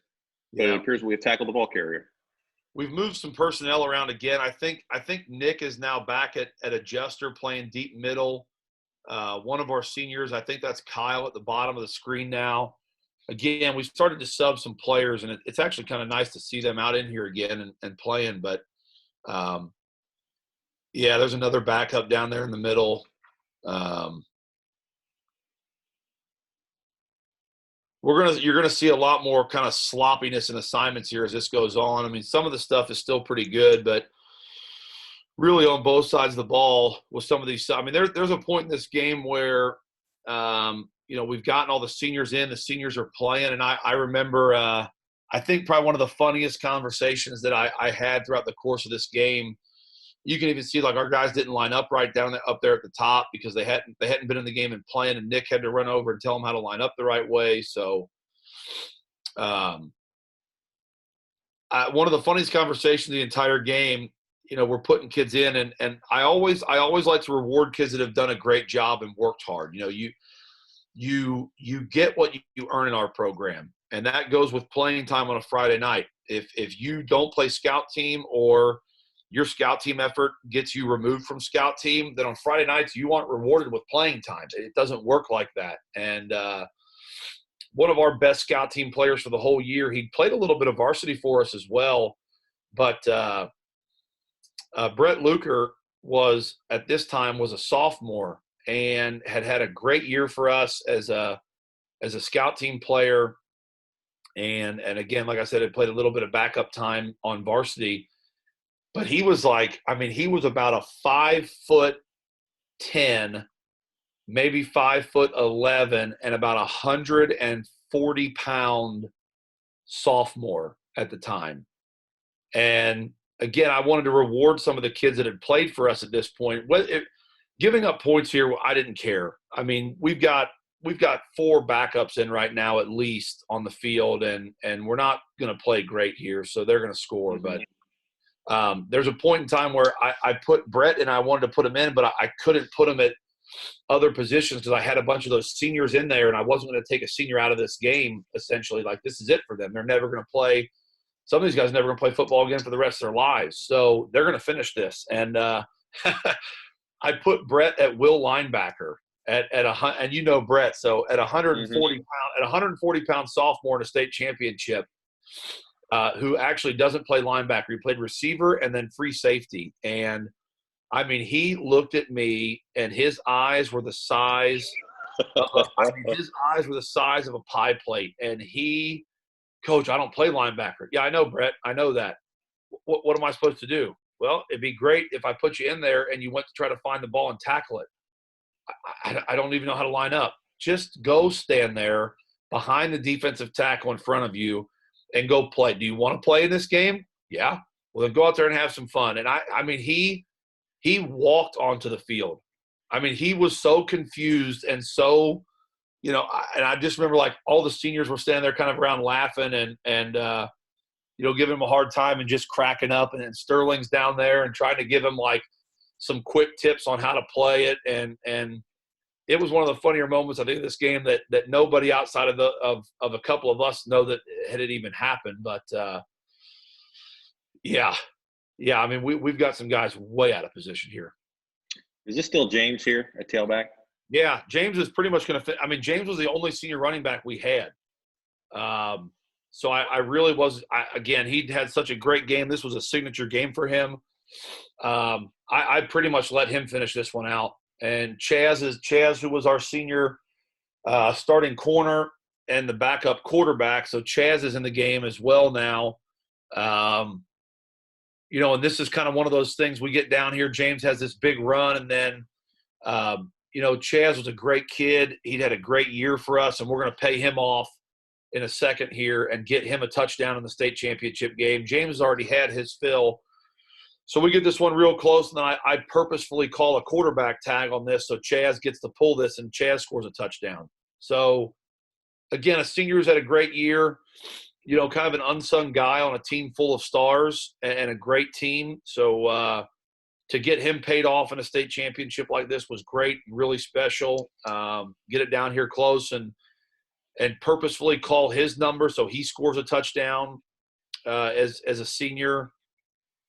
but it appears we have tackled the ball carrier. We've moved some personnel around again. I think Nick is now back at adjuster playing deep middle. One of our seniors, I think that's Kyle at the bottom of the screen now. Again, we started to sub some players, and it's actually kind of nice to see them out in here again and playing. But, yeah, there's another backup down there in the middle. You're gonna see a lot more kind of sloppiness in assignments here as this goes on. I mean, some of the stuff is still pretty good, but really on both sides of the ball with some of these. I mean, there's a point in this game where we've gotten all the seniors in. The seniors are playing, and I remember I think probably one of the funniest conversations that I had throughout the course of this game. You can even see like our guys didn't line up right down up there at the top because they hadn't been in the game and playing, and Nick had to run over and tell them how to line up the right way. So, one of the funniest conversations the entire game. We're putting kids in, and I always like to reward kids that have done a great job and worked hard. You get what you earn in our program, and that goes with playing time on a Friday night. If you don't play scout team or your scout team effort gets you removed from scout team, then on Friday nights you aren't rewarded with playing time. It doesn't work like that. And one of our best scout team players for the whole year, he played a little bit of varsity for us as well, but Brett Luker at this time was a sophomore and had a great year for us as a as a scout team player. And again, like I said, had played a little bit of backup time on varsity. But he was like, I mean, he was about a 5'10", maybe 5'11", and about 140-pound sophomore at the time. And again, I wanted to reward some of the kids that had played for us at this point. Giving up points here, I didn't care. I mean, we've got 4 backups in right now at least on the field, and we're not going to play great here, so they're going to score. Mm-hmm. But there's a point in time where I put Brett, and I wanted to put him in, but I couldn't put him at other positions because I had a bunch of those seniors in there, and I wasn't going to take a senior out of this game, essentially. Like, this is it for them. They're never going to play. Some of these guys are never going to play football again for the rest of their lives. So they're going to finish this. And I put Brett at will linebacker and you know Brett. So at 140-pound sophomore in a state championship, who actually doesn't play linebacker. He played receiver and then free safety. And I mean, he looked at me, and his eyes were the size of a pie plate. And he, Coach, I don't play linebacker. Yeah, I know, Brett. I know that. What am I supposed to do? Well, it'd be great if I put you in there and you went to try to find the ball and tackle it. I don't even know how to line up. Just go stand there behind the defensive tackle in front of you and go play. Do you want to play in this game? Yeah. Well, then go out there and have some fun. And I mean, he walked onto the field. I mean, he was so confused and so, you know, and I just remember, like, all the seniors were standing there kind of around laughing and you know, giving him a hard time and just cracking up. And then Sterling's down there and trying to give him, like, some quick tips on how to play it. And it was one of the funnier moments, I think, of this game that nobody outside of a couple of us know that had it even happened. But, yeah, I mean, we've got some guys way out of position here. Is this still James here at tailback? Yeah, James is pretty much going to fit. I mean, James was the only senior running back we had. So I really was – again, he'd had such a great game. This was a signature game for him. I pretty much let him finish this one out. And Chaz, who was our senior starting corner and the backup quarterback. So Chaz is in the game as well now. You know, and this is kind of one of those things we get down here. James has this big run, and then you know, Chaz was a great kid. He'd had a great year for us, and we're going to pay him off in a second here and get him a touchdown in the state championship game. James has already had his fill. So we get this one real close, and then I purposefully call a quarterback tag on this so Chaz gets to pull this, and Chaz scores a touchdown. So, again, a senior who's had a great year, you know, kind of an unsung guy on a team full of stars and a great team. So, to get him paid off in a state championship like this was great, really special. Get it down here close and purposefully call his number so he scores a touchdown as a senior.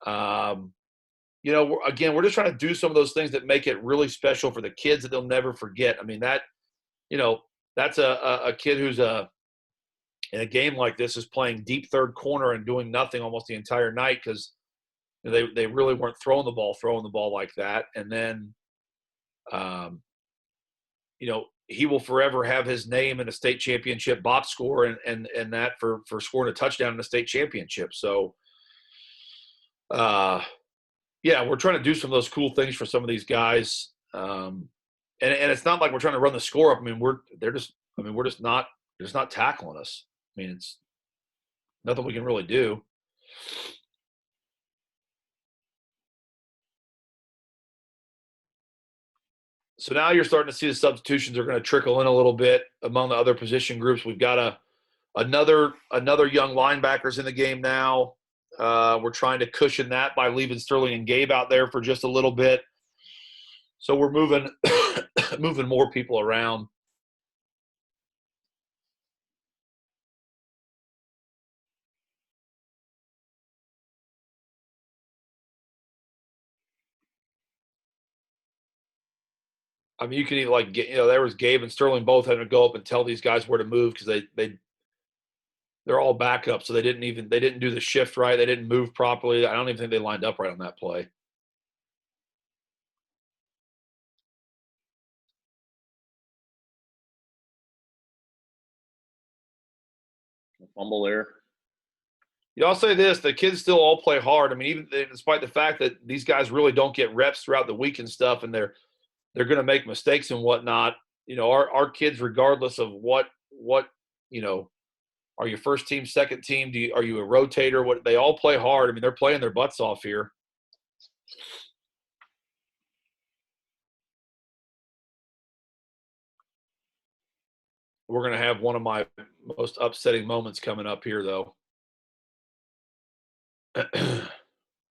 You know, we're just trying to do some of those things that make it really special for the kids that they'll never forget. I mean, that, you know, that's a kid who's in a game like this is playing deep third corner and doing nothing almost the entire night because they really weren't throwing the ball like that. And then, you know, he will forever have his name in a state championship box score and that for scoring a touchdown in a state championship. So, yeah, we're trying to do some of those cool things for some of these guys. And it's not like we're trying to run the score up. I mean, we're just not tackling us. I mean, it's nothing we can really do. So now you're starting to see the substitutions are going to trickle in a little bit among the other position groups. We've got another young linebackers in the game now. We're trying to cushion that by leaving Sterling and Gabe out there for just a little bit. So we're moving moving more people around. I mean, you can even there was Gabe and Sterling both having to go up and tell these guys where to move because they're all backups, so they didn't do the shift right. They didn't move properly. I don't even think they lined up right on that play. Fumble there. Yeah, I'll say this: the kids still all play hard. I mean, even despite the fact that these guys really don't get reps throughout the week and stuff, and they're going to make mistakes and whatnot. Our kids, regardless of what you know, are you first team, second team? Are you a rotator? What they all play hard. I mean, they're playing their butts off here. We're going to have one of my most upsetting moments coming up here, though.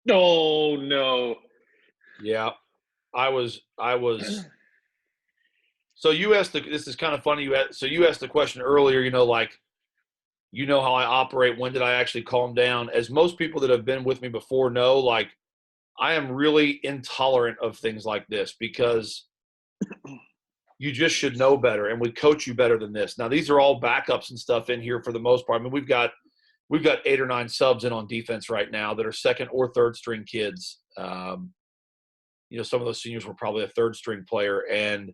Oh no. Yeah, I was. So you asked this is kind of funny. You asked the question earlier. Like, how I operate. When did I actually calm down? As most people that have been with me before know, like, I am really intolerant of things like this because you just should know better, and we coach you better than this. Now, these are all backups and stuff in here for the most part. I mean, we've got 8 or 9 subs in on defense right now that are second or third string kids. Some of those seniors were probably a third string player, and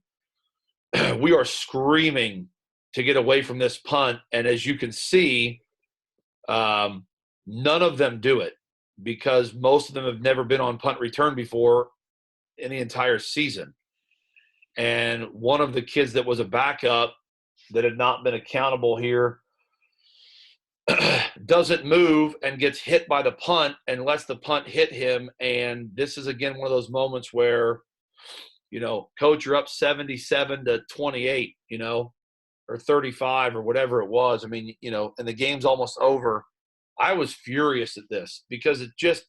we are screaming to get away from this punt. And as you can see, none of them do it because most of them have never been on punt return before in the entire season. And one of the kids that was a backup that had not been accountable here doesn't move and gets hit by the punt and lets the punt hit him. And this is, again, one of those moments where, coach, you're up 77-28, or 35 or whatever it was. I mean, and the game's almost over. I was furious at this because it just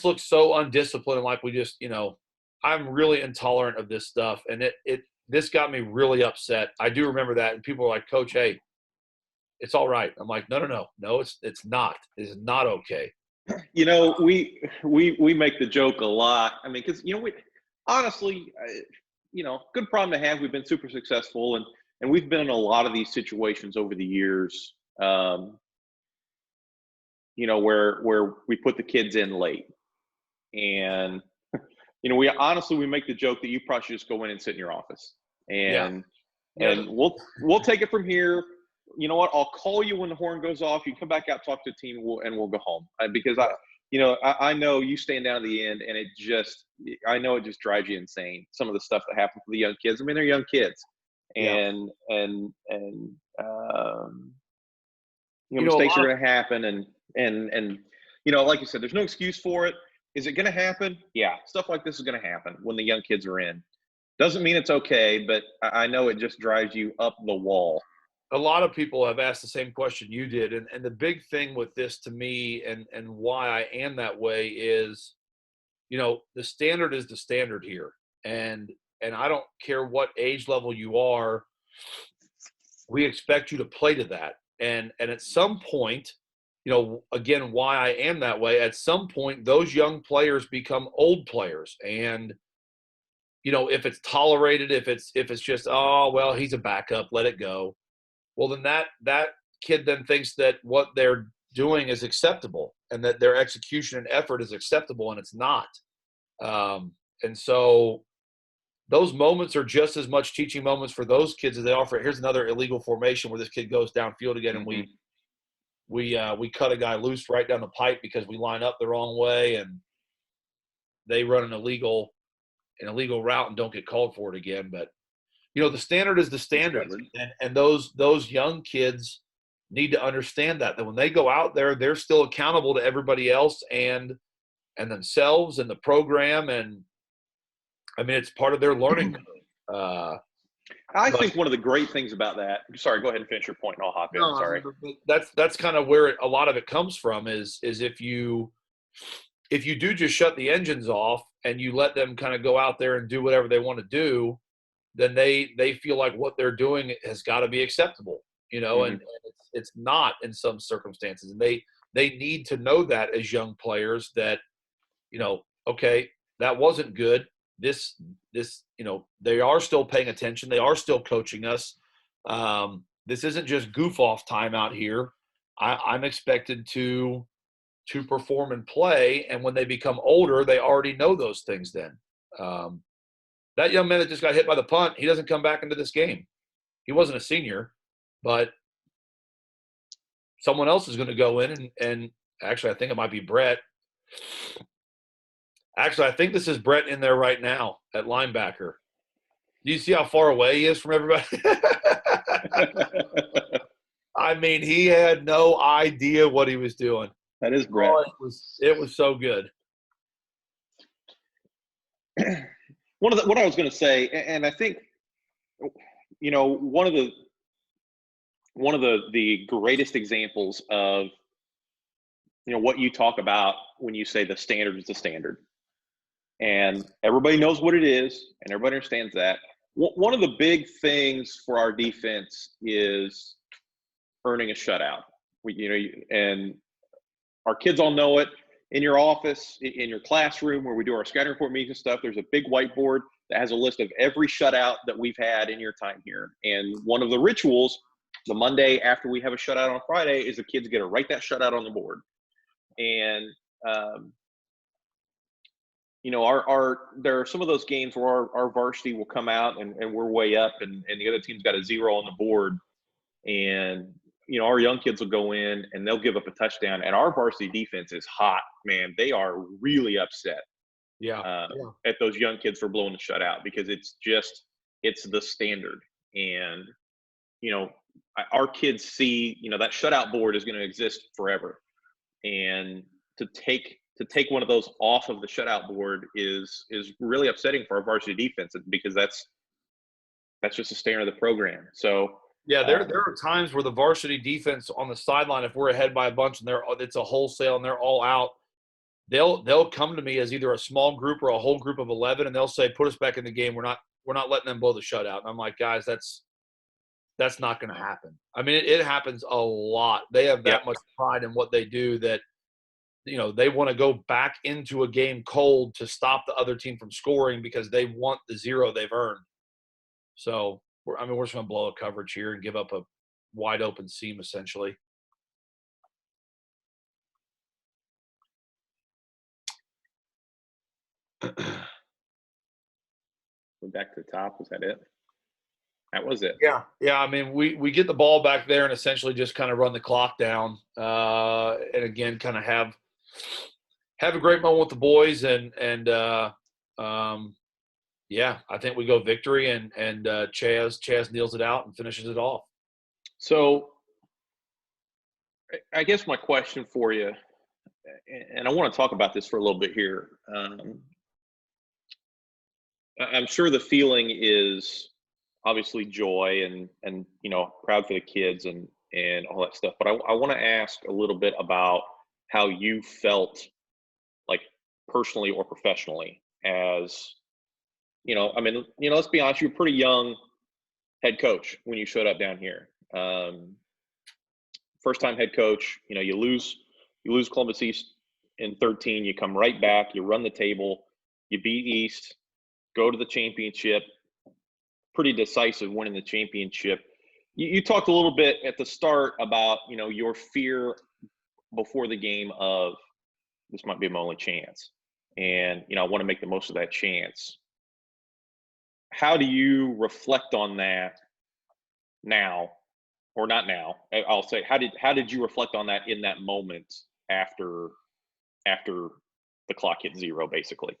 looks so undisciplined. And like we just, I'm really intolerant of this stuff. And this got me really upset. I do remember that. And people were like, Coach, hey, it's all right. I'm like, no, it's not. It's not okay. We make the joke a lot. I mean, because honestly, good problem to have. We've been super successful, and we've been in a lot of these situations over the years. Where we put the kids in late, and we make the joke that you probably should just go in and sit in your office, and we'll take it from here. You know what? I'll call you when the horn goes off. You come back out, talk to the team, and we'll go home. Because I know you stand down to the end, and I know it just drives you insane. Some of the stuff that happens to the young kids. I mean, they're young kids, and mistakes are going to happen, and like you said, there's no excuse for it. Is it going to happen? Yeah, stuff like this is going to happen when the young kids are in. Doesn't mean it's okay, but I know it just drives you up the wall. A lot of people have asked the same question you did. And the big thing with this to me and why I am that way is, the standard is the standard here. And I don't care what age level you are, we expect you to play to that. And at some point, again, why I am that way, at some point, those young players become old players. And, if it's tolerated, if it's just, oh, well, he's a backup, let it go. Well, then that kid then thinks that what they're doing is acceptable and that their execution and effort is acceptable, and it's not. And so those moments are just as much teaching moments for those kids as they are for, here's another illegal formation where this kid goes downfield again, and we cut a guy loose right down the pipe because we line up the wrong way, and they run an illegal route and don't get called for it again. But the standard is the standard, and those young kids need to understand that when they go out there, they're still accountable to everybody else and themselves and the program. And I mean, it's part of their learning. I think one of the great things about that. Sorry, go ahead and finish your point, and I'll hop in. Sorry. That's kind of where a lot of it comes from. Is if you do just shut the engines off and you let them kind of go out there and do whatever they want to do, then they feel like what they're doing has got to be acceptable, and it's not in some circumstances. And they need to know that as young players that, okay, that wasn't good. This, they are still paying attention. They are still coaching us. This isn't just goof off time out here. I'm expected to perform and play. And when they become older, they already know those things then. That young man that just got hit by the punt, he doesn't come back into this game. He wasn't a senior, but someone else is going to go in and actually, I think it might be Brett. Actually, I think this is Brett in there right now at linebacker. Do you see how far away he is from everybody? I mean, he had no idea what he was doing. That is Brett. Oh, it was so good. What I was going to say, and I think, one of the greatest examples of, what you talk about when you say the standard is the standard, and everybody knows what it is, and everybody understands that. One of the big things for our defense is earning a shutout. And our kids all know it. In your office, in your classroom, where we do our scouting report meetings and stuff, there's a big whiteboard that has a list of every shutout that we've had in your time here. And one of the rituals, the Monday after we have a shutout on Friday, is the kids get to write that shutout on the board. And there are some of those games where our varsity will come out and we're way up, and the other team's got a 0 on the board, and our young kids will go in and they'll give up a touchdown, and our varsity defense is hot, man. They are really upset at those young kids for blowing the shutout, because it's the standard. And our kids see that shutout board is going to exist forever, and to take one of those off of the shutout board is really upsetting for our varsity defense, because that's just a standard of the program. So yeah, there are times where the varsity defense on the sideline, if we're ahead by a bunch and it's a wholesale and they're all out, they'll come to me as either a small group or a whole group of 11, and they'll say, "Put us back in the game. We're not letting them blow the shutout." And I'm like, guys, that's not going to happen. I mean, it happens a lot. They have that much pride in what they do that they want to go back into a game cold to stop the other team from scoring because they want the 0 they've earned. So we're just going to blow a coverage here and give up a wide open seam, essentially. Back to the top. Was that it? That was it. Yeah. I mean, we get the ball back there and essentially just kind of run the clock down, and again, kind of have a great moment with the boys, and I think we go victory, and Chaz kneels it out and finishes it off. So I guess my question for you, and I want to talk about this for a little bit here. I'm sure the feeling is obviously joy and proud for the kids and all that stuff. But I want to ask a little bit about how you felt, like personally or professionally, as let's be honest, you're a pretty young head coach when you showed up down here. First time head coach, you lose Columbus East in 13, you come right back, you run the table, you beat East, go to the championship, pretty decisive winning the championship. You talked a little bit at the start about, your fear before the game of, this might be my only chance, and, I want to make the most of that chance. How do you reflect on that now, or not now? I'll say, how did you reflect on that in that moment after the clock hit 0, basically?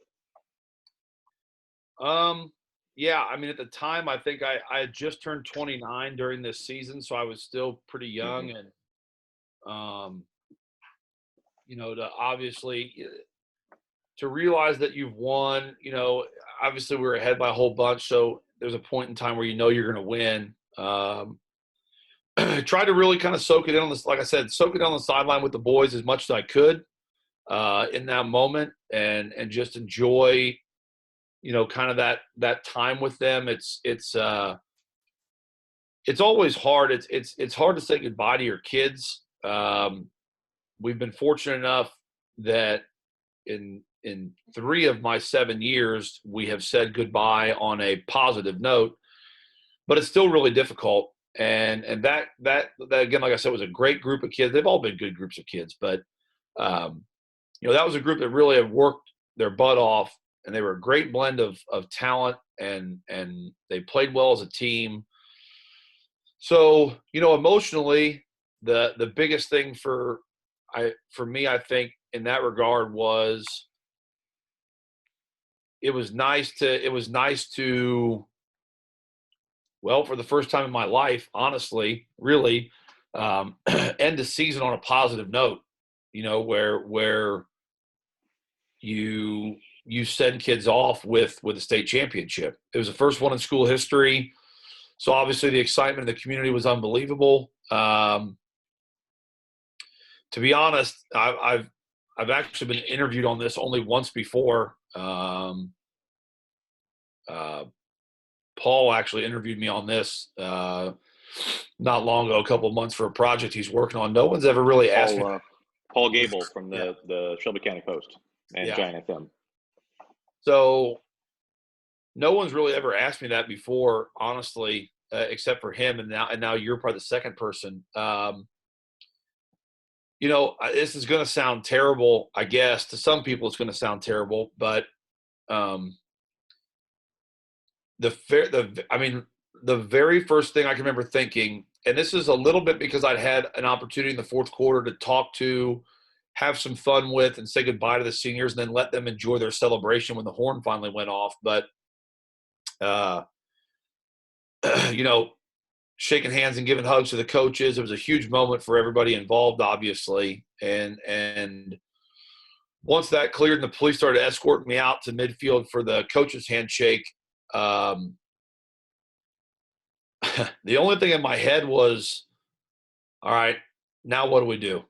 Yeah, I mean, at the time, I think I had just turned 29 during this season, so I was still pretty young, and to obviously to realize that you've won. Obviously we were ahead by a whole bunch, so there's a point in time where you're going to win. Try to really kind of soak it in on this, like I said, soak it on the sideline with the boys as much as I could in that moment, and just enjoy, kind of that time with them. It's always hard. It's hard to say goodbye to your kids. We've been fortunate enough that in 3 of my 7 years, we have said goodbye on a positive note, but it's still really difficult. And that again, like I said, was a great group of kids. They've all been good groups of kids, but that was a group that really have worked their butt off, and they were a great blend of talent, and they played well as a team. So, emotionally, the biggest thing for me, I think in that regard was it was nice to well, for the first time in my life, honestly, really, end the season on a positive note, where you send kids off with a state championship. It was the first one in school history. So obviously the excitement in the community was unbelievable. To be honest, I've actually been interviewed on this only once before. Paul actually interviewed me on this not long ago, a couple of months for a project he's working on. No one's ever really asked me. Paul Gable from the Shelby County Post and Giant FM. So no one's really ever asked me that before, honestly, except for him. And now you're probably the second person. This is going to sound terrible, I guess. To some people, it's going to sound terrible, but the very first thing I can remember thinking, and this is a little bit because I'd had an opportunity in the fourth quarter to talk to, have some fun with, and say goodbye to the seniors, and then let them enjoy their celebration when the horn finally went off. But, shaking hands and giving hugs to the coaches, it was a huge moment for everybody involved, obviously. And once that cleared and the police started escorting me out to midfield for the coach's handshake, the only thing in my head was, all right, now what do we do?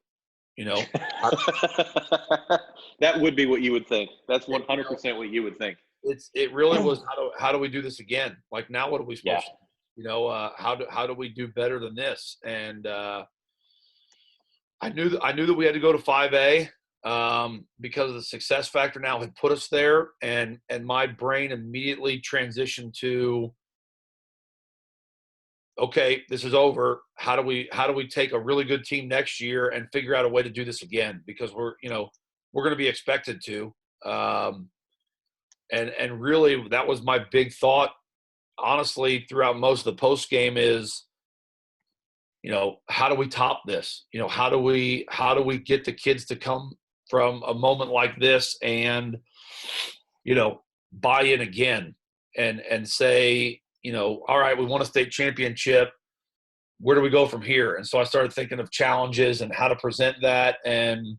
That would be what you would think. That's 100% what you would think. It really was, how do we do this again? Like, now what are we supposed to do? How do we do better than this? And I knew that we had to go to 5A because of the success factor now had put us there, and my brain immediately transitioned to, okay, this is over. How do we take a really good team next year and figure out a way to do this again? Because we're going to be expected to. And really, that was my big thought, honestly, throughout most of the post game is, how do we top this? How do we get the kids to come from a moment like this and, buy in again and say, all right, we won a state championship. Where do we go from here? And so I started thinking of challenges and how to present that. And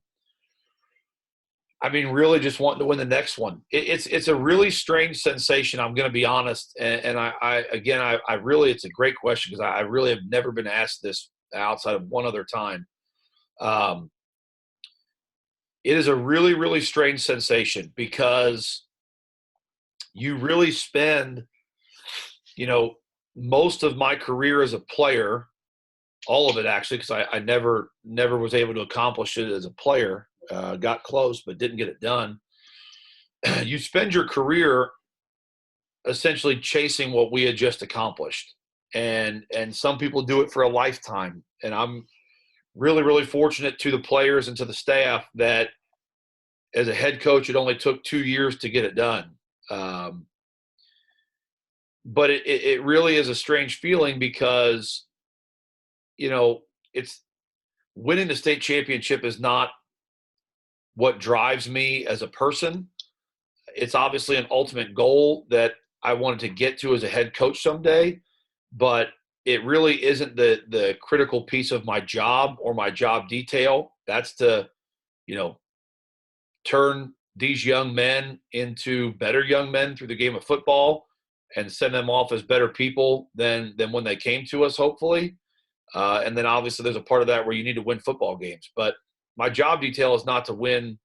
really just wanting to win the next one. It's a really strange sensation. I'm going to be honest. And I really, it's a great question because I really have never been asked this outside of one other time. It is a really, really strange sensation because you really spend, most of my career as a player, all of it actually, because I never was able to accomplish it as a player. Got close, but didn't get it done. You spend your career essentially chasing what we had just accomplished. And some people do it for a lifetime. And I'm really, really fortunate to the players and to the staff that as a head coach, it only took 2 years to get it done. But it really is a strange feeling because, it's winning the state championship is not what drives me as a person. It's obviously an ultimate goal that I wanted to get to as a head coach someday, but it really isn't the critical piece of my job or my job detail. That's to, turn these young men into better young men through the game of football and send them off as better people than when they came to us, hopefully. And then obviously there's a part of that where you need to win football games. But my job detail is not to win,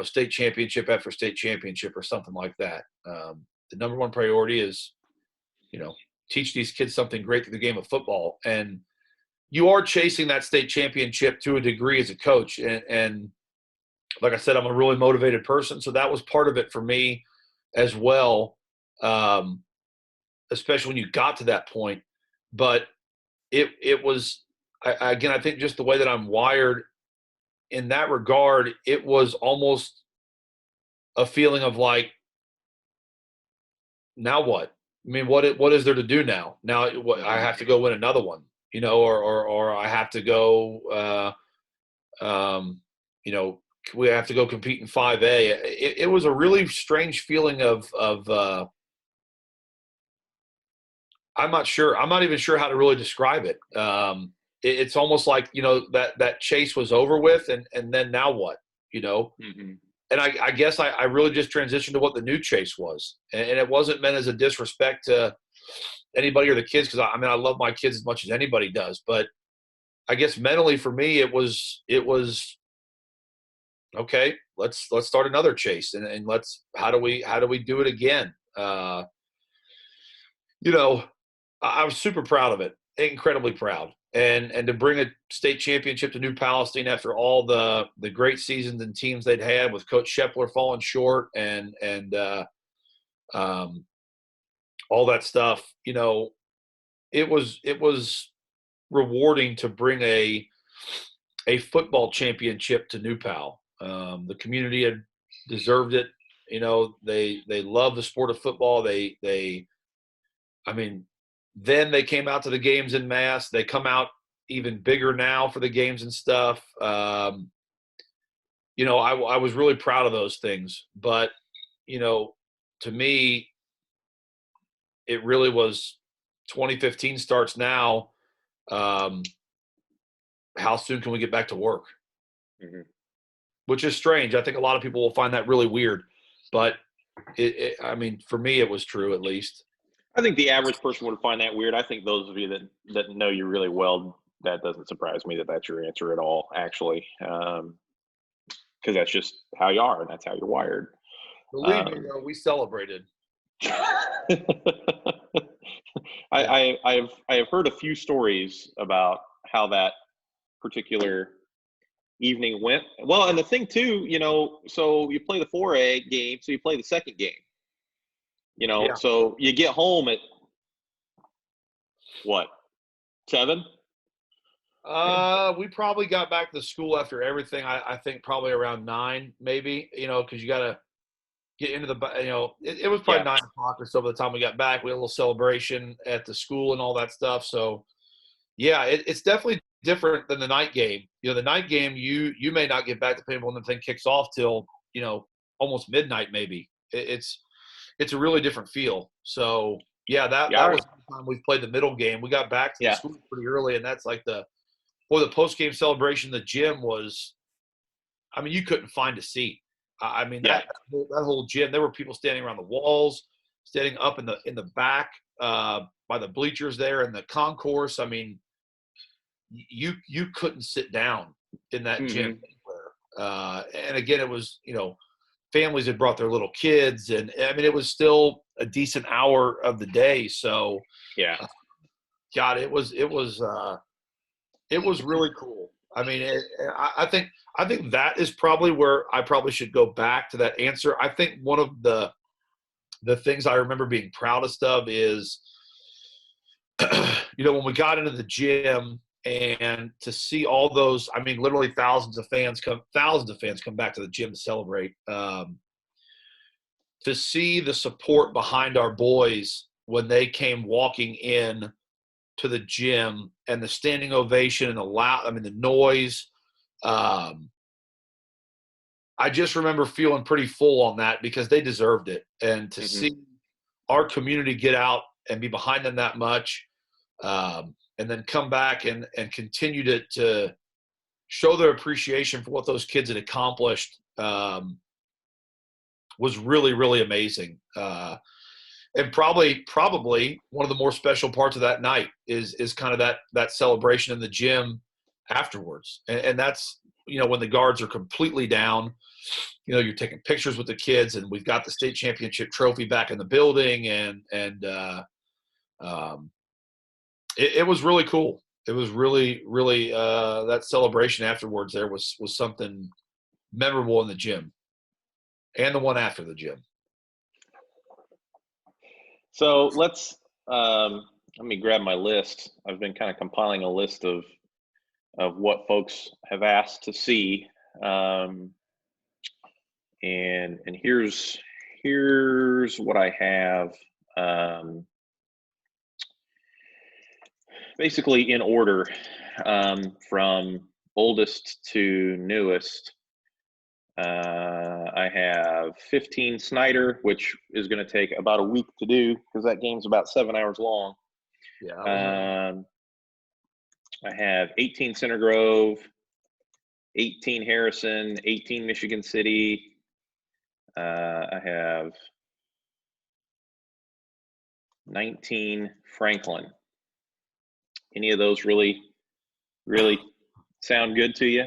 state championship after state championship or something like that. The number one priority is, teach these kids something great through the game of football. And you are chasing that state championship to a degree as a coach. And like I said, I'm a really motivated person. So that was part of it for me as well, especially when you got to that point. But it was, I think just the way that I'm wired in that regard, it was almost a feeling of like, now what? What is there to do now? Now I have to go win another one. or I have to go, we have to go compete in 5A. It was a really strange feeling of I'm not sure. I'm not even sure how to really describe it. It's almost like, that chase was over with, and then now what, Mm-hmm. And I guess I really just transitioned to what the new chase was. And it wasn't meant as a disrespect to anybody or the kids, because I love my kids as much as anybody does. But I guess mentally for me, it was okay. Let's start another chase, and how do we do it again? You know, I was super proud of it, incredibly proud, and to bring a state championship to New Palestine after all the great seasons and teams they'd had, with Coach Shepler falling short and um, all that stuff. It was rewarding to bring a football championship to New Pal. The community had deserved it. They love the sport of football. I mean, then they came out to the games in mass. They come out even bigger now for the games and stuff. I was really proud of those things. But, to me, it really was 2015 starts now. How soon can we get back to work? Mm-hmm. Which is strange. I think a lot of people will find that really weird. But, for me, it was true at least. I think the average person would find that weird. I think those of you that know you really well, that doesn't surprise me that that's your answer at all, actually, because that's just how you are and that's how you're wired. Believe me, though, we celebrated. I have heard a few stories about how that particular evening went. Well, and the thing too, so you play the 4A game, so you play the second game. Yeah. So you get home at what, 7? We probably got back to the school after everything. I think probably around 9, maybe. Because you got to get into the. It was probably 9 o'clock or so by the time we got back. We had a little celebration at the school and all that stuff. So, yeah, it's definitely different than the night game. The night game, you may not get back to people when the thing kicks off till almost midnight, maybe. It's a really different feel. So, yeah, that was the time we played the middle game. We got back to the school pretty early, and that's like the post-game celebration. The gym was, you couldn't find a seat. That whole gym, there were people standing around the walls, standing up in the back by the bleachers there in the concourse. You couldn't sit down in that gym anywhere. And again, it was, families had brought their little kids, and it was still a decent hour of the day. So, God, it was really cool. I think that is probably where I probably should go back to that answer. I think one of the things I remember being proudest of is, when we got into the gym and to see all those, literally thousands of fans come back to the gym to celebrate. To see the support behind our boys when they came walking in to the gym, and the standing ovation and the noise. I just remember feeling pretty full on that, because they deserved it. And to see our community get out and be behind them that much, and then come back and continue to show their appreciation for what those kids had accomplished, was really, really amazing. And probably one of the more special parts of that night is kind of that celebration in the gym afterwards. And that's, when the guards are completely down, you're taking pictures with the kids, and we've got the state championship trophy back in the building. And it was really cool. It was really, really, that celebration afterwards there was something memorable in the gym, and the one after the gym. So let me grab my list. I've been kind of compiling a list of what folks have asked to see, and here's what I have. basically in order, from oldest to newest. I have 15 Snyder, which is going to take about a week to do because that game's about 7 hours long. Yeah. I have 18 Center Grove, 18 Harrison, 18 Michigan City. I have 19 Franklin. Any of those really sound good to you?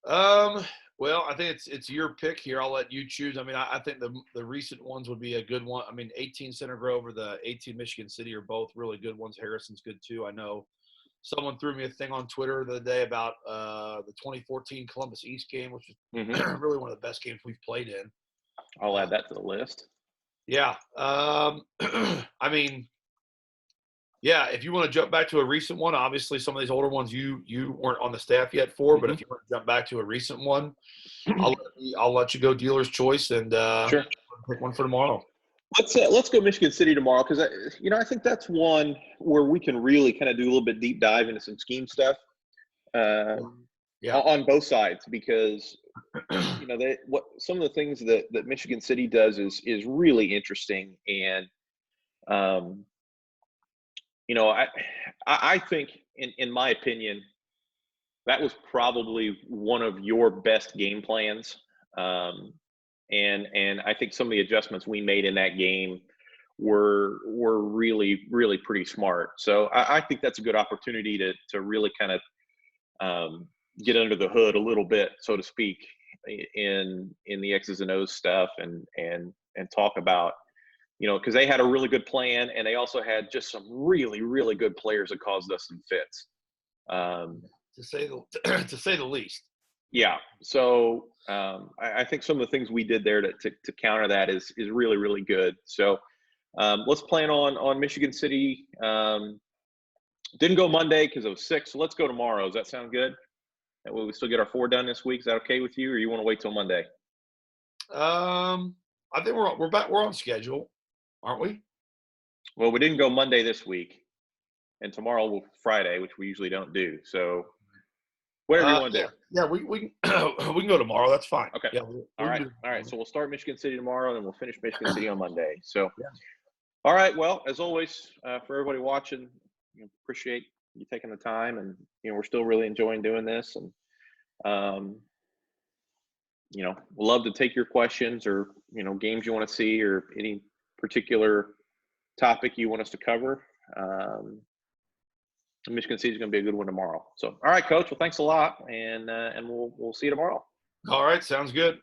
Well, I think it's your pick here. I'll let you choose. I mean, I think the recent ones would be a good one. I mean, 18 Center Grove or the 18 Michigan City are both really good ones. Harrison's good too. I know someone threw me a thing on Twitter the other day about the 2014 Columbus East game, which is really one of the best games we've played in. I'll add that to the list. Yeah. I mean, yeah, if you want to jump back to a recent one, obviously some of these older ones you weren't on the staff yet for, but if you want to jump back to a recent one, I'll let you go dealer's choice and Sure. pick one for tomorrow. Let's go Michigan City tomorrow because I think that's one where we can really kind of do a little bit deep dive into some scheme stuff on both sides because some of the things that Michigan City does is really interesting and I think in my opinion that was probably one of your best game plans. And I think some of the adjustments we made in that game were really, really pretty smart. So I think that's a good opportunity to really kind of get under the hood a little bit, so to speak, in the X's and O's stuff and talk about, because they had a really good plan and they also had just some really, really good players that caused us some fits. To say the least. Yeah. So I think some of the things we did there to counter that is really, really good. So let's plan on Michigan City. Didn't go Monday because I was sick. So let's go tomorrow. Does that sound good? That way we still get our 4 done this week. Is that okay with you, or you want to wait till Monday? I think we're on schedule, aren't we? Well, we didn't go Monday this week, and tomorrow will Friday, which we usually don't do. So whatever you want to do. Yeah, we can go tomorrow. That's fine. Okay. Yeah, All right. So we'll start Michigan City tomorrow, and then we'll finish Michigan City on Monday. So, all right. Well, as always, for everybody watching, appreciate you taking the time, and we're still really enjoying doing this, and we'll love to take your questions or games you want to see or any particular topic you want us to cover. Michigan City is going to be a good one tomorrow. So, all right, Coach. Well, thanks a lot, and we'll see you tomorrow. All right, sounds good.